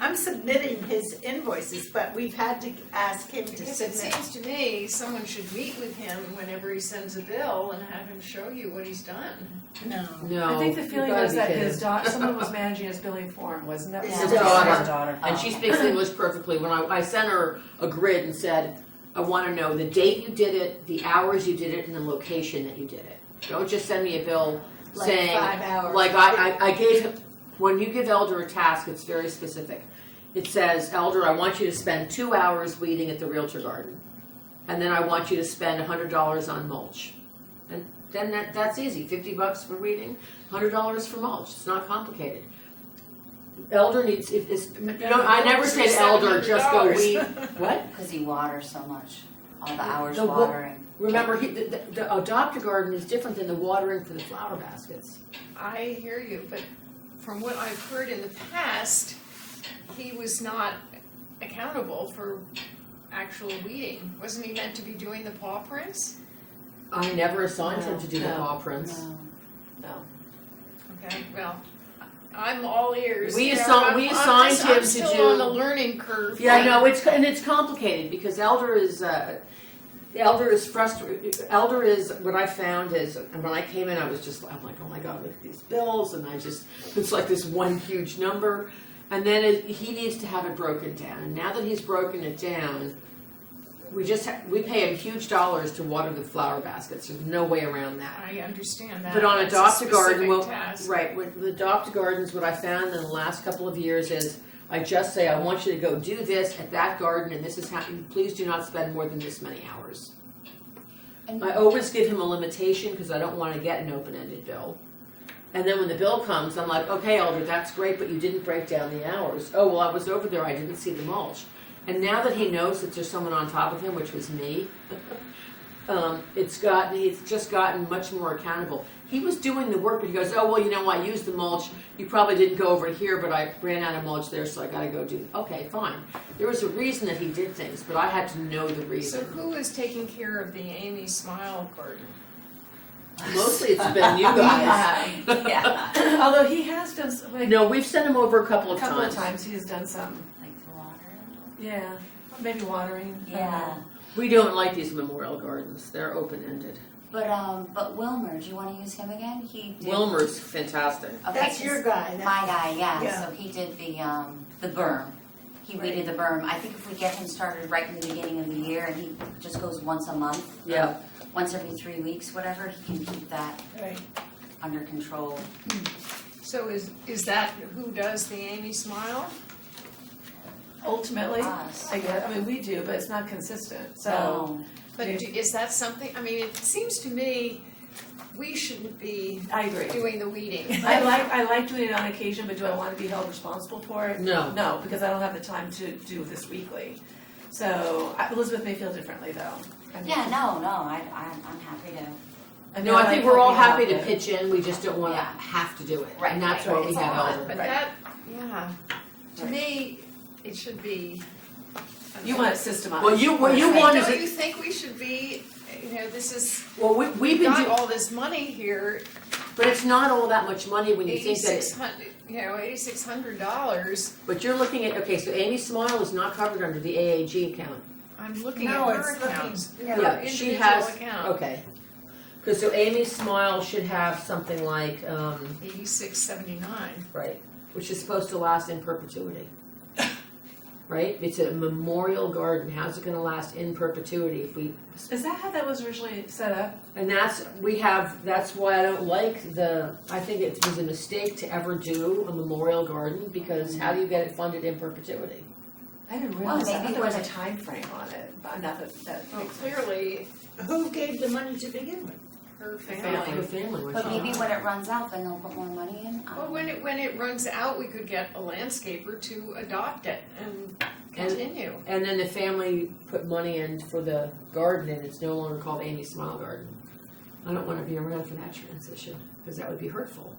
I'm submitting his invoices, but we've had to ask him to Because it submit. seems to me someone should meet with him whenever he sends a bill and have him show you what he's done. No. No. I think the you feeling gotta was be that kidding. his daughter, someone was managing his billing for him, wasn't that? His what it His was? daughter. daughter. And she speaks English perfectly. When I sent her a grid and said, I want to know the date you did it, the hours you did it, and the location that you did it. Don't just send me a bill Like saying, 5 hours. like I gave him, when you give Elder a task, it's very specific. It says, Elder, I want you to spend 2 hours weeding at the Realtor Garden. And then I want you to spend $100 on mulch. And then that's easy, $50 for weeding, $100 for mulch. It's not complicated. Elder needs, I never say to Elder, just go weed. What? Because he waters so much, all the hours The wa- watering. Remember, the Adopt-A Garden is different than the watering for the flower baskets. I hear you, but from what I've heard in the past, he was not accountable for actual weeding. Wasn't he meant to be doing the paw prints? I never assigned him to do the No. paw prints. No. No. Okay, well, I'm all ears. We You know, assign- I'm- we I'm assigned just- him I'm to still do- on the learning curve. Yeah, I know, it's complicated because Elder is frustrated. Elder is, what I found is, and when I came in, I'm like, oh my God, look at these bills, and it's like this one huge number. And then he needs to have it broken down. And now that he's broken it down, we pay him huge dollars to water the flower baskets. There's no way around that. I understand that. But on That's Adopt-A Garden, specific task. right, with the Adopt-A Gardens, what I found in the last couple of years is, I just say, I want you to go do this at that garden, and this is how, please do not spend more than this many hours. And- I always give him a limitation, because I don't want to get an open-ended bill. And then when the bill comes, I'm like, okay, Elder, that's great, but you didn't break down the hours. Oh, well, I was over there, I didn't see the mulch. And now that he knows that there's someone on top of him, which was me, he's just gotten much more accountable. He was doing the work, but he goes, oh, well, you know, I used the mulch. You probably didn't go over here, but I ran out of mulch there, so I gotta go do, okay, fine. There was a reason that he did things, but I had to know the So reason. who is taking care of the Amy Smile garden? Mostly it's been you guys. Yeah. Although he has done, like, No, we've sent him over a couple a of couple of times. times he's done some, Like the water. yeah, maybe watering. I don't Yeah. know. We don't like these memorial gardens. They're open-ended. But Wilmer, do you want to use him again? He did. Wilmer's fantastic. Okay, That's 'cause your guy, My guy, yeah. Yeah. So he did the berm. He weeded the berm. I think if we get him started right in the beginning of the year, and he just goes once a month. Yeah. Once every 3 weeks, whatever, he can keep that Right. under control. So is that who does the Amy Smile? Ultimately, Us. I guess, I mean, we do, but it's not consistent, so. So, But Yeah. is that something, I mean, it seems to me we shouldn't be I agree. doing the weeding. I like doing it on occasion, but do I want to be held responsible for it? No. No, because I don't have the time to do this weekly. So Elizabeth may feel differently though. yeah, no, I'm happy to. No, I think we're all happy to pitch. pitch in. We just don't want to Yeah. have to do it. Right, And that's right, why right. we It's have all Ellen. But Right. that, yeah, to Right. me, it should be. You want it systemized. Well, what you I mean, want is don't you it, think we should be, you know, this is, well, we've we've been got doing, all this money here, but it's not all that much money when you think that. $8,600. But you're looking at, okay, so Amy Smile is not covered under the AAG account. I'm looking at No, her it's looking, accounts, yeah. her Yeah, she individual has. account, Okay. Because so Amy Smile should have something like, 8679. right, which is supposed to last in perpetuity. Right? It's a memorial garden. How's it going to last in perpetuity if we? Is that how that was originally set up? And that's why I don't like I think it was a mistake to ever do a memorial garden, because how do you get it funded in perpetuity? I didn't Well, realize that. I maybe thought there was a when it- time frame on it, but not that Well, makes sense. clearly, Who gave the money to begin with? her For family. the family, which But is- maybe when it runs out, then they'll put more money in. Well, when it runs out, we could get a landscaper to adopt it and continue. And then the family put money in for the garden, and it's no longer called Amy Smile Garden. I don't want to be around for that transition, because that would be hurtful.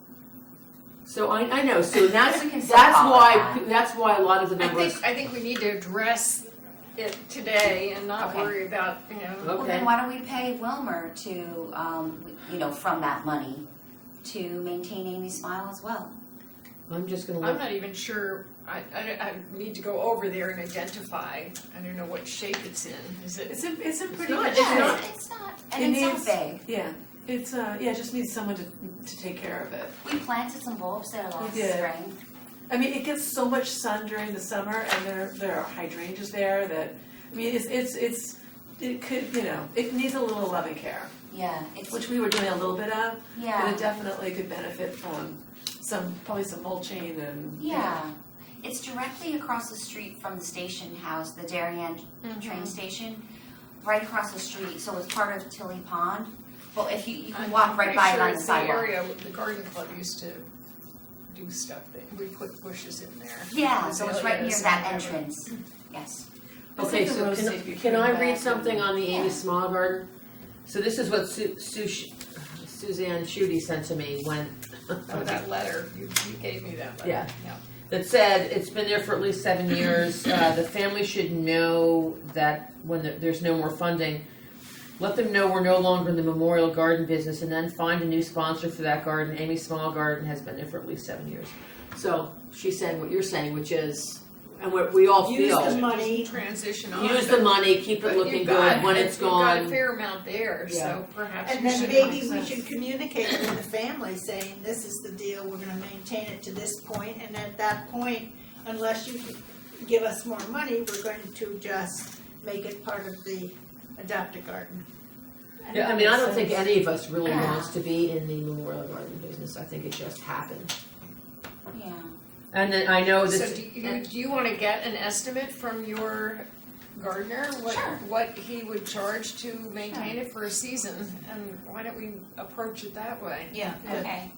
So I know, so that's We can still call it that's why a lot of the members. I think we need to address it today and not Okay. worry about, you know. Well, Okay. then why don't we pay Wilmer to, from that money to maintain Amy's Smile as well? I'm just gonna I'm look. not even sure, I need to go over there and identify, I don't know what shape it's in, is it? It's in pretty not- good it's shape. not- It's not, and It it's not needs- big. Yeah, it's it just needs someone to take care of it. We planted some bulbs there last did. spring. I mean, it gets so much sun during the summer, and there are hydrangeas there that, I mean, it could, it needs a little love and care, Yeah, it's, which we were doing a little bit of, but yeah, it definitely could benefit from probably some mulching and. yeah. It's directly across the street from the station house, the Darien train station, right across the street, so it's part of Tilly Pond. Well, if you can walk right by it on the sidewalk. I'm pretty sure it's the area, the garden club used to do stuff, that we put bushes in there. Yeah, so it's right near Azaleas that and whatever. entrance, yes. It's Okay, like the so road safety can I back read and- something on the Amy Yeah. Smile Garden? So this is what Suzanne Schutte sent to me when. Oh, that letter, you gave me that letter. Yeah. That said, it's been there for at least 7 years. The family should know that when there's no more funding, let them know we're no longer in the memorial garden business, and then find a new sponsor for that garden. Amy Small Garden has been there for at least 7 years. So she's saying what you're saying, which is, and what we all Use feel. the money. Transition on. Use the money, keep it But looking you've got- good when it's You've got a gone. fair amount there, Yeah. so perhaps And we then should. maybe we should communicate with the family saying, this is the deal, we're gonna maintain it to this point, and at that point, unless you give us more money, we're going to just make it part of the adopted garden. Yeah, I mean, I don't think Makes sense. any of us really Yeah. wants to be in the memorial garden business. I think it just happened. Yeah. And then I know So this. do you wanna get an estimate from your gardener? Sure. What he would charge to maintain it for a season, and why don't we approach it that way? Yeah. Okay.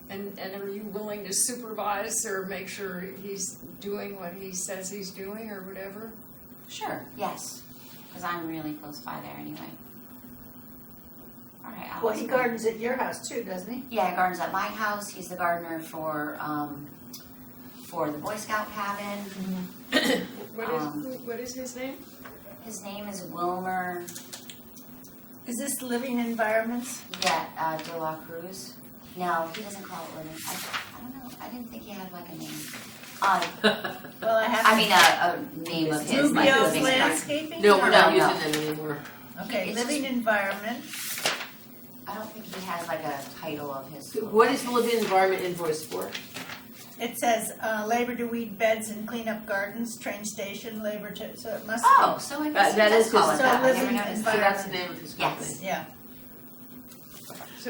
And are you willing to supervise or make sure he's doing what he says he's doing or whatever? Sure, yes. Cause I'm really close by there anyway. Alright, Well, he gardens at your house too, doesn't he? Yeah, he gardens at my house, he's the gardener for the Boy Scout cabin. What is his name? His name is Wilmer, Is this living environments? De La Cruz. No, he doesn't call it living, I don't know, I didn't think he had like a name. Well, I have. I mean, a name of his, like Rubio's living Landscaping? No, we're not No, using them anymore. Okay, It's living environment. I don't think he has like a title of his. What is the living environment invoice for? It says, labor to weed beds and clean up gardens, train station, labor to, so it must be. Oh, so I guess he That does is call his- it that, I never living noticed So that. that's the name of his company. Yes. Yeah,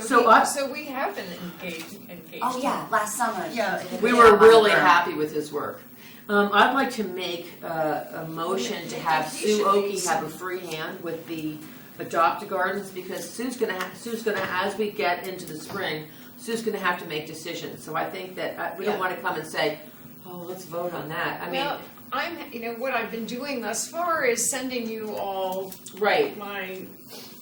So we have been engaged. Oh, yeah, last summer. Yeah, We Yeah, were on the really berm. happy with his work. I'd like to make a motion to have Sue Oki have a free hand with the adopt gardens, because Sue's gonna, as we get into the spring, Sue's gonna have to make decisions. So I think that we don't Yeah. wanna come and say, oh, let's vote on that. I mean, Well, what I've been doing thus far is sending you all right. my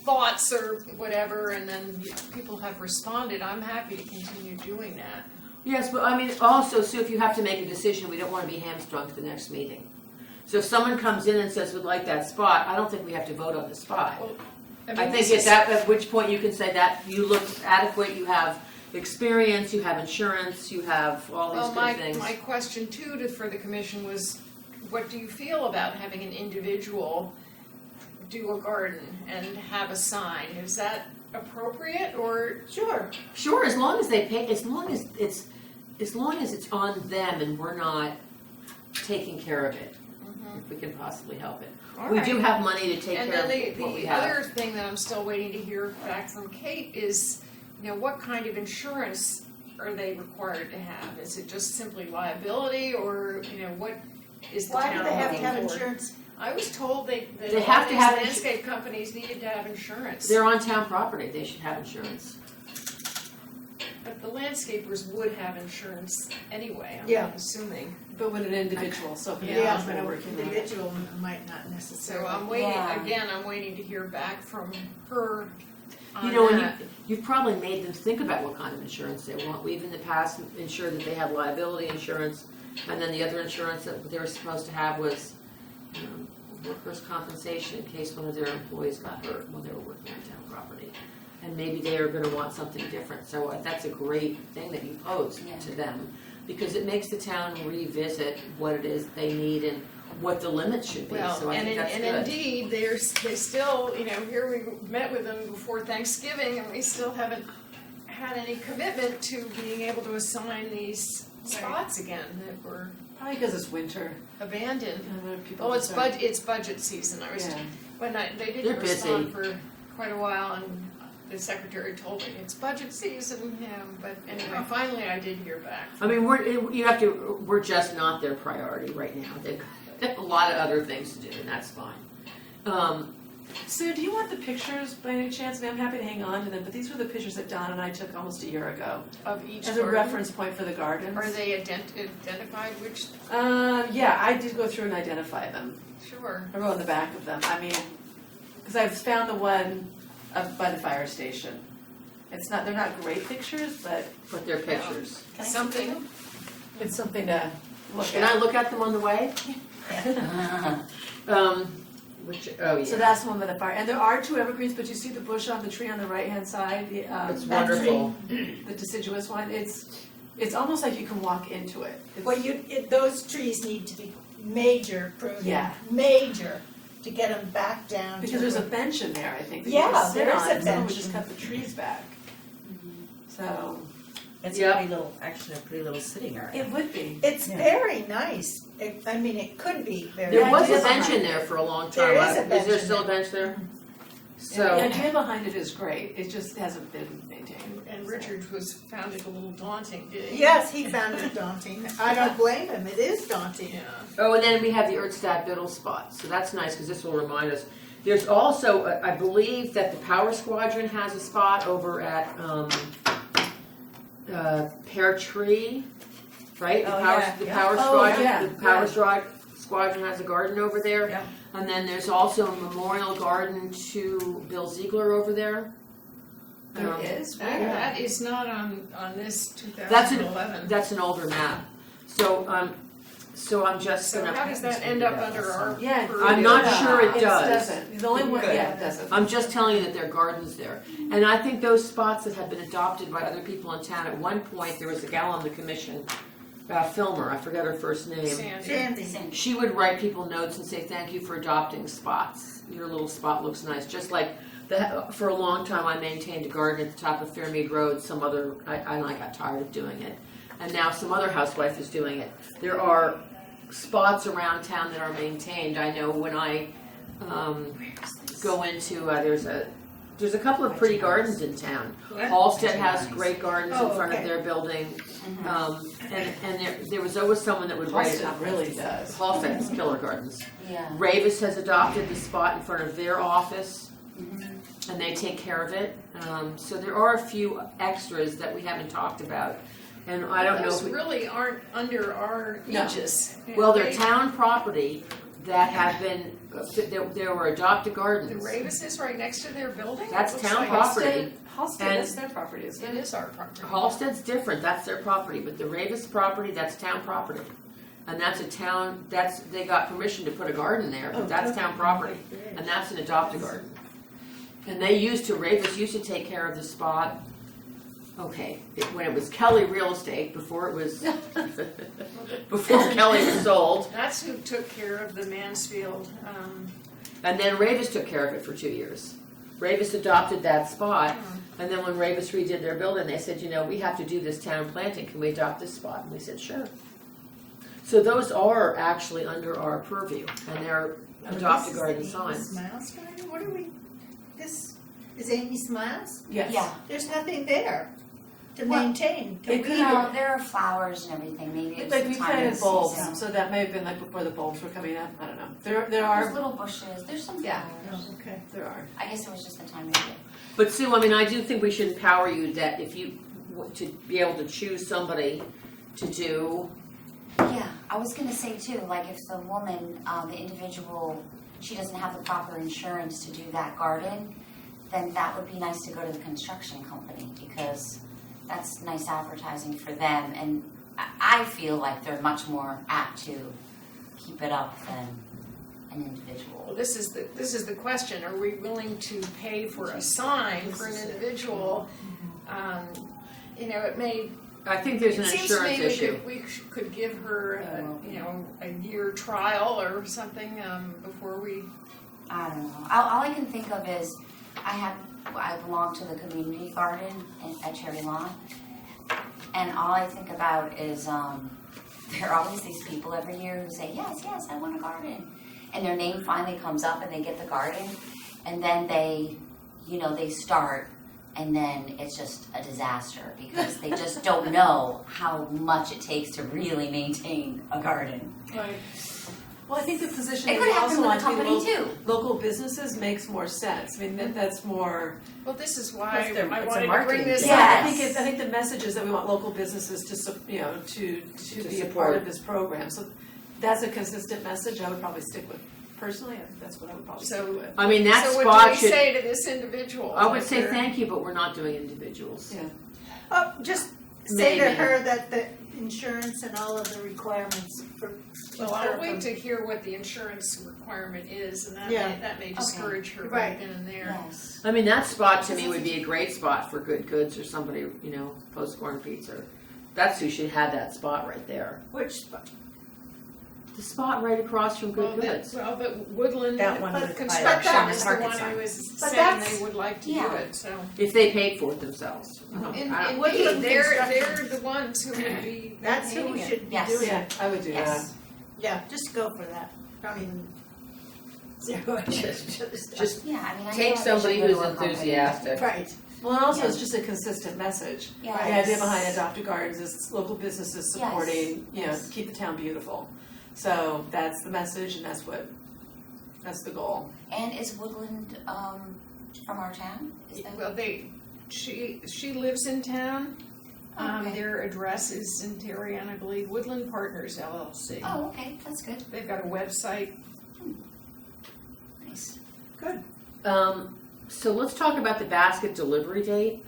thoughts or whatever, and then people have responded. I'm happy to continue doing that. Yes, but I mean, also, Sue, if you have to make a decision, we don't wanna be hamstrung to the next meeting. So if someone comes in and says, we'd like that spot, I don't think we have to vote on the spot. Well, I mean, think this at which point you can say that you look adequate, you have experience, you have insurance, you have all these Well, good things. my question too for the commission was, what do you feel about having an individual do a garden and have a sign? Is that appropriate, or? sure. Sure, as long as they pay, as long as it's on them and we're not taking care of it, if we can possibly help it. All We right. do have money to take And care then of what we the have. other thing that I'm still waiting to hear back from Kate is, what kind of insurance are they required to have? Is it just simply liability, or, what is the Why town do they have to looking have for? insurance? I was told that They all have to these have landscape companies needed to have insurance. They're on town property, they should have insurance. But the landscapers would have insurance anyway, Yeah. I'm assuming. But when an individual, so if an Yeah, individual But working an on it. individual might not So necessarily. I'm waiting, Yeah. again, I'm waiting to hear back from her on You know, and that. you've probably made them think about what kind of insurance they want. We've in the past ensured that they had liability insurance, and then the other insurance that they were supposed to have was workers' compensation in case one of their employees got hurt when they were working on town property. And maybe they are gonna want something different, so that's a great thing that you posed Yeah. to them, because it makes the town revisit what it is they need and what the limits should be, Well, so I think that's good. and indeed, they still, here we met with them before Thanksgiving, and we still haven't had any commitment to being able to assign these spots again that were Probably because it's winter. abandoned. And people Well, it's just are- it's budget season. I was, Yeah. they didn't They're respond for quite a while, and the secretary told me it's budget season, but anyway, finally I did hear back. I mean, we're just not their priority right now. They've got a lot of other things to do, and that's fine. Sue, do you want the pictures by any chance? I mean, I'm happy to hang on to them, but these were the pictures that Don and I took almost a year ago Of each as a garden. reference point for the gardens. Are they identified which? Yeah, I did go through and identify them. Sure. I wrote on the back of them. I mean, because I've found the one up by the fire station. They're not great pictures, but But they're pictures. Something. it's something to look Can at. I look at them on the way? Oh, So yeah. that's the one by the fire. And there are two evergreens, but you see the bush on the tree on the right-hand side, It's that wonderful. the deciduous one. It's almost like you can walk into it. It's- Well, those trees need to be major pruning, Yeah. major, to get them back down. Because to there's a where- bench in there, I think, that Yeah, you can sit there is on, a and someone would bench. just cut the trees back. So, It's Yep. a pretty little sitting area. it would be. It's Yeah. very nice. It could be very. There Yeah, was it a is bench behind in there for a long time. There is a bench Is there in still a there. bench there? The So, idea behind it is great, it just hasn't been maintained. And Richard found it a little daunting, did he? Yes, he found it daunting. I don't blame him. It is daunting. Yeah. oh, and then we have the Ertstadt Biddle spot, so that's nice, because this will remind us. There's also, I believe that the Power Squadron has a spot over at, Pear Tree, right? Oh, yeah, The yeah. Power Oh, Squadron, yeah, the Power yeah. Squadron has a garden over there. Yeah. And then there's also a memorial garden to Bill Ziegler over there. There is, That is not on this That's 2011. That's an older map. So I'm just So gonna. how does that end up under our? Yeah. purview? I'm not sure it does. doesn't. The only one, Good. yeah, it doesn't. I'm just telling you that there are gardens there. And I think those spots that have been adopted by other people in town, at one point, there was a gal on the commission, filmer, I forgot her first name. Sandy. Sandy. She would write people notes and say, thank you for adopting spots. Your little spot looks nice. Just like, for a long time, I maintained a garden at the top of Fairmead Road. I got tired of doing it. And now some other housewife is doing it. There are spots around town that are maintained. I know when I go into, there's a couple of pretty gardens in town. Halstead has great gardens in front of their building. And there was always someone that would write it. Halstead really does. Halstead has killer gardens. Yeah. Ravis has adopted the spot in front of their office, and they take care of it. So there are a few extras that we haven't talked about. And I don't know Those if we, really aren't under our No. aegis. well, they're They- town property that have been, there were adopted The gardens. Ravis is right next to their building? That's It looks town like property. Halstead And- is their property, isn't It it? is our property. Halstead's different, that's their property, but the Ravis property, that's town property. And that's a town, they got permission to put a garden there, but that's town property, and that's an adopted garden. And Ravis used to take care of the spot, when it was Kelly Real Estate, before it was, before Kelly was sold. That's who took care of the Mansfield, And then Ravis took care of it for 2 years. Ravis adopted that spot, and then when Ravis redid their building, they said, we have to do this town planting, can we adopt this spot? And we said, sure. So those are actually under our purview, and they're adopted garden signs. Smiles garden, what are we, this is Amy Smiles? Yes. Yeah. There's nothing there to Well, maintain, to it weed could it. No, there are flowers and everything, maybe it's Like the we time of planted the bulbs, season. so that may have been like before the bulbs were coming up. I don't know. There There's are. little bushes, there's some Yeah. flowers. Oh, okay. There are. I guess it was just the time of year. But Sue, I do think we should empower you that if you, to be able to choose somebody to do, Yeah, I was gonna say too, like if the woman, the individual, she doesn't have the proper insurance to do that garden, then that would be nice to go to the construction company, because that's nice advertising for them, and I feel like they're much more apt to keep it up than an individual. well, this is the question, are we willing to pay for a sign for an individual? It may, I think there's an it seems to insurance me issue. we could give her, a year trial or something, before we, I don't know. All I can think of is I belong to the community garden at Cherry Lawn, and all I think about is there are always these people every year who say, yes, I want a garden, and their name finally comes up and they get the garden, and then they start, and then it's just a disaster because they just don't know how much it takes to really maintain a garden. Well, I think the position It that could we happen also with a want to company be too. local businesses makes more sense. I mean, that's more. well, this is why Plus I it's a wanted to marketing bring this thing. up. Yeah, Yes. I think the message is that we want local businesses to be a support. part of this program. So that's a consistent message. I would probably stick with. Personally, I think that's what I would probably stick So, with. That so what spot do we should, say to this individual? I would Like say they're- thank you, but we're not doing individuals. Yeah. Oh, just say to Maybe. her that the insurance and all of the requirements for. Well, I'll wait to hear what the insurance requirement is, and Yeah. that may discourage her Right. right then and there. Yes. That spot to me would be a great spot for Good Goods or somebody, Post Corn Pizza. That's who should have that spot right there. Which spot? The spot right across from Well, Good Goods. but Woodland That one But with Construction that is the market one sign. who is But saying that's- they would like to do Yeah. it, so. If they paid for it themselves. Indeed, Woodland they're Construction. the ones who would be That's who we maintaining it. should be Yes. doing. Yeah, I would do Yes. Yeah, just go for that. Don't even zero just Just Yeah, I mean, I take know somebody they should who's go to a company. enthusiastic. right. that. Well, and also Yeah. it's just a consistent message. Yes. The idea behind Adopted Gardens is local businesses supporting, Yes. keep the town beautiful. So that's the message, and that's the goal. And is Woodland from our town? Is that? Well, she lives in town. Okay. Their address is in Darien, I believe, Woodland Partners LLC. Oh, okay, that's good. They've got a website. nice. Good. So let's talk about the basket delivery date,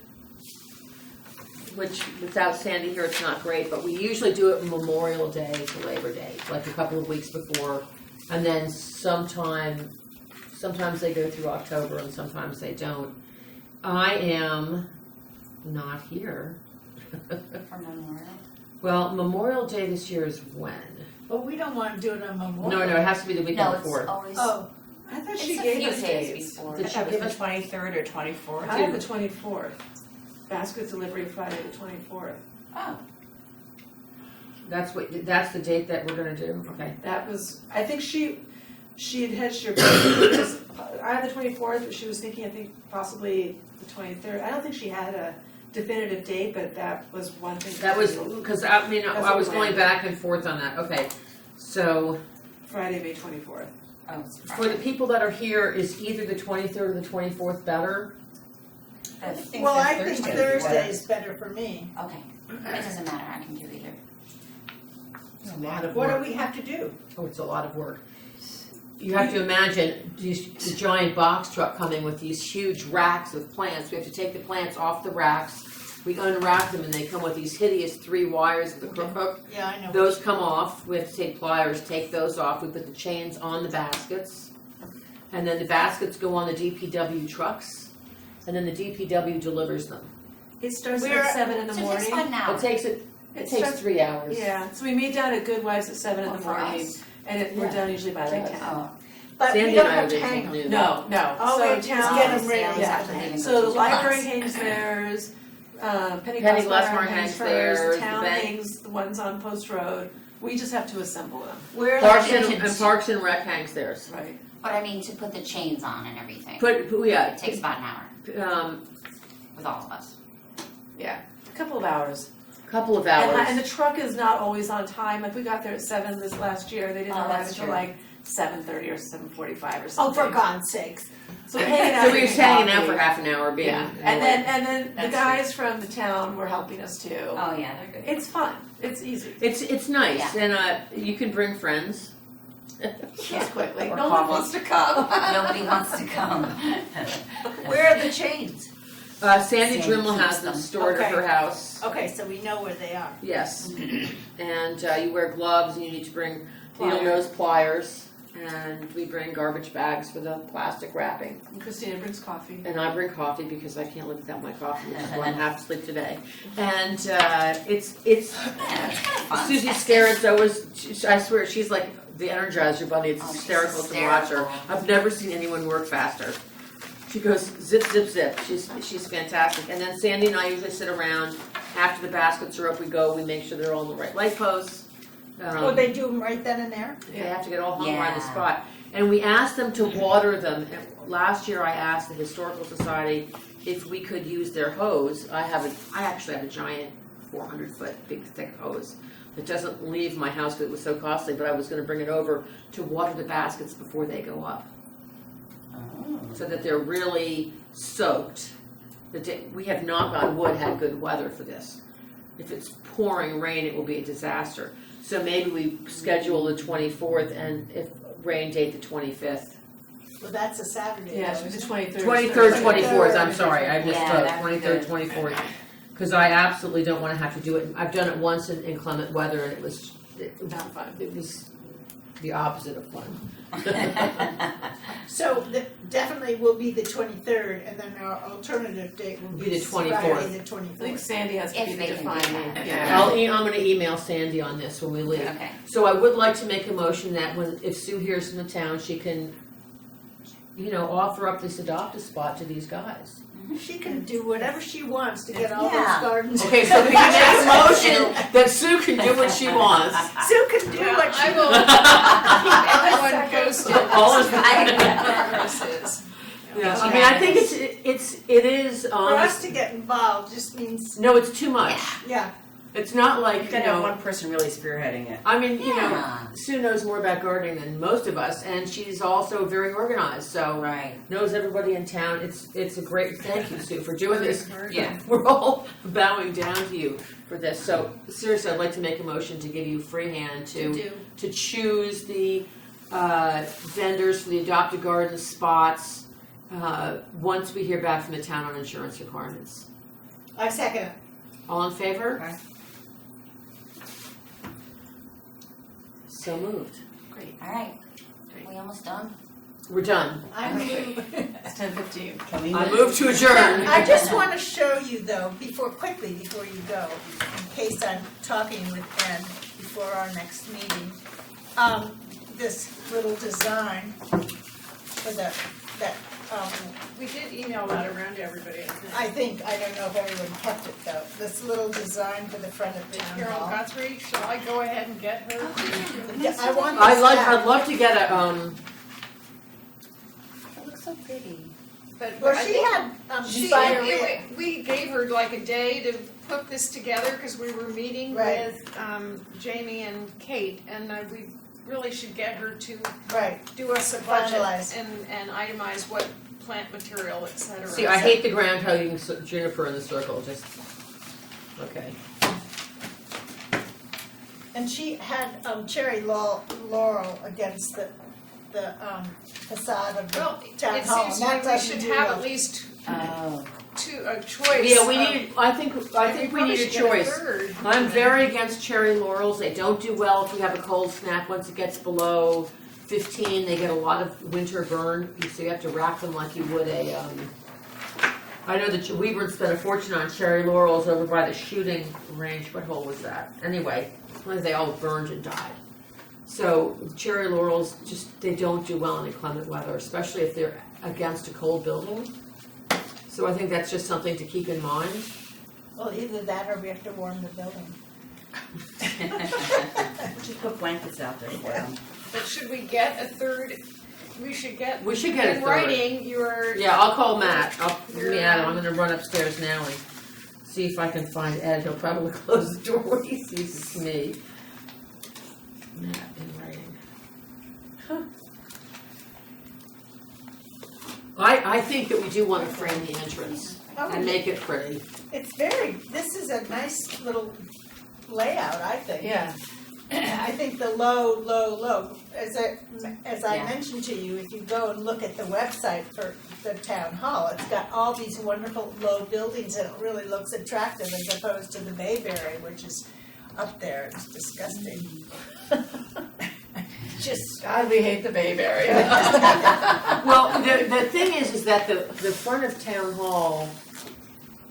which without Sandy here, it's not great, but we usually do it Memorial Day to Labor Day, like a couple of weeks before. And then sometimes they go through October and sometimes they don't. I am not here. For Memorial. Well, Memorial Day this year is when? But we don't want to do it on Memorial. No, it has to be the weekend No, it's before. always, Oh, I thought it's she a gave few us days days. before. Did she That give was us? the 23rd or 24th. I have the 24th. Basket delivery Friday the 24th. Oh, That's the date that we're gonna do? Okay. That was, I think she had hedged her because I have the 24th, but she was thinking, I think, possibly the 23rd. I don't think she had a definitive date, but that was one thing. That was, because I mean, That's I was what going we back and forth on that. Okay. So Friday, May 24th. oh, it's for the people that are here, is either the 23rd or the 24th better? well, I think Thursday is better for me. Okay, it doesn't matter, I can do either. It's a lot of What do work. we have to do? Oh, it's a lot of work. You have to imagine the giant box truck coming with these huge racks of plants. We have to take the plants off the racks. We unwrap them and they come with these hideous 3 wires with the crook hook. Yeah, I know. Those come off. We have to take pliers, take those off. We put the chains on the baskets. And then the baskets go on the DPW trucks. And then the DPW delivers them. It starts We're- at 7 in the So morning. it's fun now. It takes 3 hours. Yeah, so we meet down at Goodwives at 7 in the For morning, us. and we're Yeah. done usually by like 10. Oh, But Sandy we don't and I have are to doing hang them. noon. No. Oh, So we just town- get them ready. sales Yeah. have to leave and So go the to library class. hangs theirs, Penny Penny Glassmeyer Glassmeyer hangs hangs hers, theirs, the town the bank- hangs the ones on Post Road. We just have to assemble them. Where Parks are and, the and Parks and Rec hangs theirs. Right. But I mean, to put the chains on and everything, Yeah, it takes about an hour with all of us. Yeah, a couple of hours. couple of And hours. the truck is not always on time. Like we got there at 7 this last year. They didn't Oh, arrive that's until true. like 7:30 or 7:45 or Oh, something. for God's sakes. So we're hanging out. So we were drinking hanging out coffee. for half an hour being. Yeah, and then the That's guys from the town were helping us too. Oh, yeah, they're good. It's fun. It's easy. It's nice, and you can bring friends. Just quickly. Or No one coffee. wants to come. Nobody wants to come. Where are the chains? Sandy Sandy Dremel has keeps them them. stored at Okay. her house. Okay, so we know where they are. Yes, and you wear gloves, and you need to bring needle nose pliers, and we bring garbage bags for the plastic wrapping. And Christina brings coffee. And I bring coffee because I can't live without my coffee, which is why I'm half asleep today. And it's Yeah, it's kind of fun. Susie Scarrett's always, I swear, she's like the Energizer Bunny. It's Oh, she's hysterical to watch her. hysterical. I've never seen anyone work faster. She goes zip, zip, zip. She's fantastic. And then Sandy and I usually sit around. After the baskets are up, we go, we make sure they're all in the right light posts. Oh, they do them right then and there? They have to get all hung right on the Yeah. spot. And we asked them to water them. And last year I asked the Historical Society if we could use their hose. I actually have a giant 400-foot big thick hose that doesn't leave my house because it was so costly, but I was gonna bring it over to water the baskets before they go up, Oh. so that they're really soaked. We have, knock on wood, had good weather for this. If it's pouring rain, it will be a disaster. So maybe we schedule the 24th and if rain date the 25th. Well, that's a Saturday. Yeah, though, it's the isn't 23rd. 23rd, Thursday. 24th, I'm sorry, I Yeah, misspoke, that'd be 23rd, good. 24th. Because I absolutely don't want to have to do it. I've done it once in inclement weather and it was Not fun. It was the opposite of fun. So definitely will be the 23rd, and then our alternative date will Be the be 24th. Friday the I think 24th. Sandy has to If be the they can do defining. that. Yeah. I'm going to email Sandy on this when we leave. Okay. So I would like to make a motion that if Sue hears from the town, she can, offer up this adopt-a spot to these guys. She can do whatever she wants to get all Yeah. those gardens. Okay, so we can make a motion that Sue can do what she wants. Sue can do what she I will keep everyone posted All as of to what the progress is. Yeah, I mean, I think it is, For us to get involved just means, no, it's too much. yeah, It's not like, You gotta have one person really spearheading it. I mean, Yeah. Sue knows more about gardening than most of us, and she's also very organized, so Right. knows everybody in town. It's a great, thank you, Sue, for doing this. Yeah. We're all bowing down to you for this. So seriously, I'd like to make a motion to give you free hand to do. to choose the vendors for the adopted garden spots, once we hear back from the town on insurance requirements. I second it. All in favor? Aye. So moved. Great. All right, we almost done? We're done. I move. It's 10:15. Can we I move to adjourn. I just want to show you though, before you go, in case I'm talking with Ed before our next meeting, this little design for that, We did email that around to everybody, I think. I don't know if everyone kept it though, this little design for the front of the town Carol hall. Guthrie, shall I go ahead and get her? Yeah, I want this back. I'd love to get a, It looks so pretty. But Well, I she think had, she, fire we gave her like a day to put this together, because we were meeting Right. with Jamie and Kate, and we really should get her to right, do us a budget Finalize. and itemize what plant material, et cetera. see, I hate the ground hugging juniper in the circle, just, okay. and she had cherry laurel against the facade of the Well, town it hall, seems and to that me we doesn't should do have well. at least Oh. a choice. Yeah, we of- need, I think we need a choice. I'm very against cherry laurels, they don't do well if you have a cold snap. Once it gets below 15, they get a lot of winter burn, so you have to wrap them like you would a, I know that Weaver spent a fortune on cherry laurels over by the shooting range. What hole was that? Anyway, they all burned and died. So cherry laurels, just, they don't do well in inclement weather, especially if they're against a cold building. So I think that's just something to keep in mind. Well, either that or we have to warm the building. Just put blankets out there for them. But should we get a third, we should get We should get a in third. writing your, Yeah, I'll call Matt. Give me Adam. I'm gonna run upstairs now and see if I can find Ed. He'll probably close the door when he sees it's me. Matt in writing. I think that we do want to frame the entrance and make it pretty. It's this is a nice little layout, I think. Yeah. I think the low, as I Yeah. mentioned to you, if you go and look at the website for the town hall, it's got all these wonderful low buildings and it really looks attractive as opposed to the Bayberry, which is up there, it's disgusting. Just, God, we hate the Bayberry. Well, the thing is that the front of town hall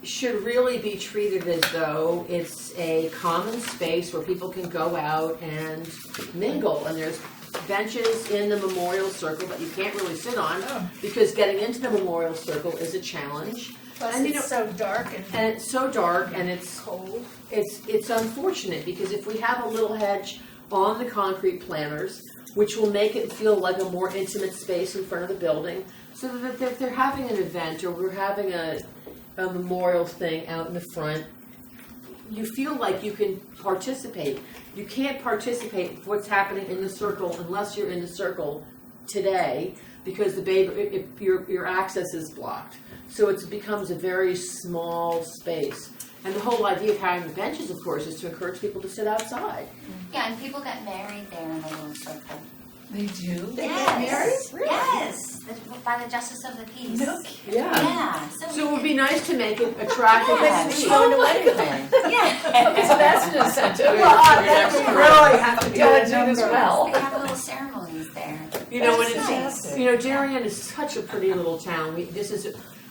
should really be treated as though it's a common space where people can go out and mingle, and there's benches in the memorial circle that you can't really sit on because getting into the memorial circle is a challenge. plus And, you it's know, so dark and And it's so dark and it's cold. it's unfortunate because if we have a little hedge on the concrete planters, which will make it feel like a more intimate space in front of the building, so that if they're having an event or we're having a memorial thing out in the front, you feel like you can participate. You can't participate with what's happening in the circle unless you're in the circle today, because your access is blocked. So it becomes a very small space. And the whole idea of having the benches, of course, is to encourage people to sit outside. Yeah, and people get married there in the little circle. They do? They get married? Really? Yes, by the justice of the peace. No kidding. Yeah, So it would be nice to make it attractive. Yeah. and Going to Oh my wedding God. plan. Yeah. Okay, so that's an incentive. We really have to We do gotta a do this number. well. They have little ceremonies there. You know, when That's it's, you know, Darien is such a pretty little town.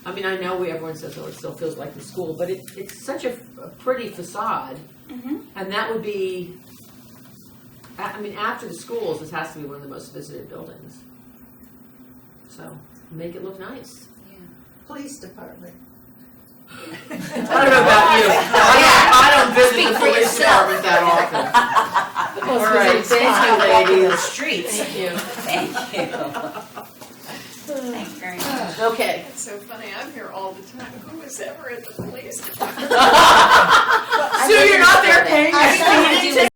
I mean, I know everyone says, oh, it still feels like the school, but it's such a pretty facade. Mm-hmm. And that would be, I mean, after the schools, this has to be one of the most visited buildings. So, make it look nice. Police department. I don't know about you. I don't visit Speak the for police yourself. department that often. All right, thank you, ladies. Streets. Thank you. Thank you. Thanks very much. Okay. it's so funny, I'm here all the time, who is ever at the police department? So you're not there paying I your said- fee?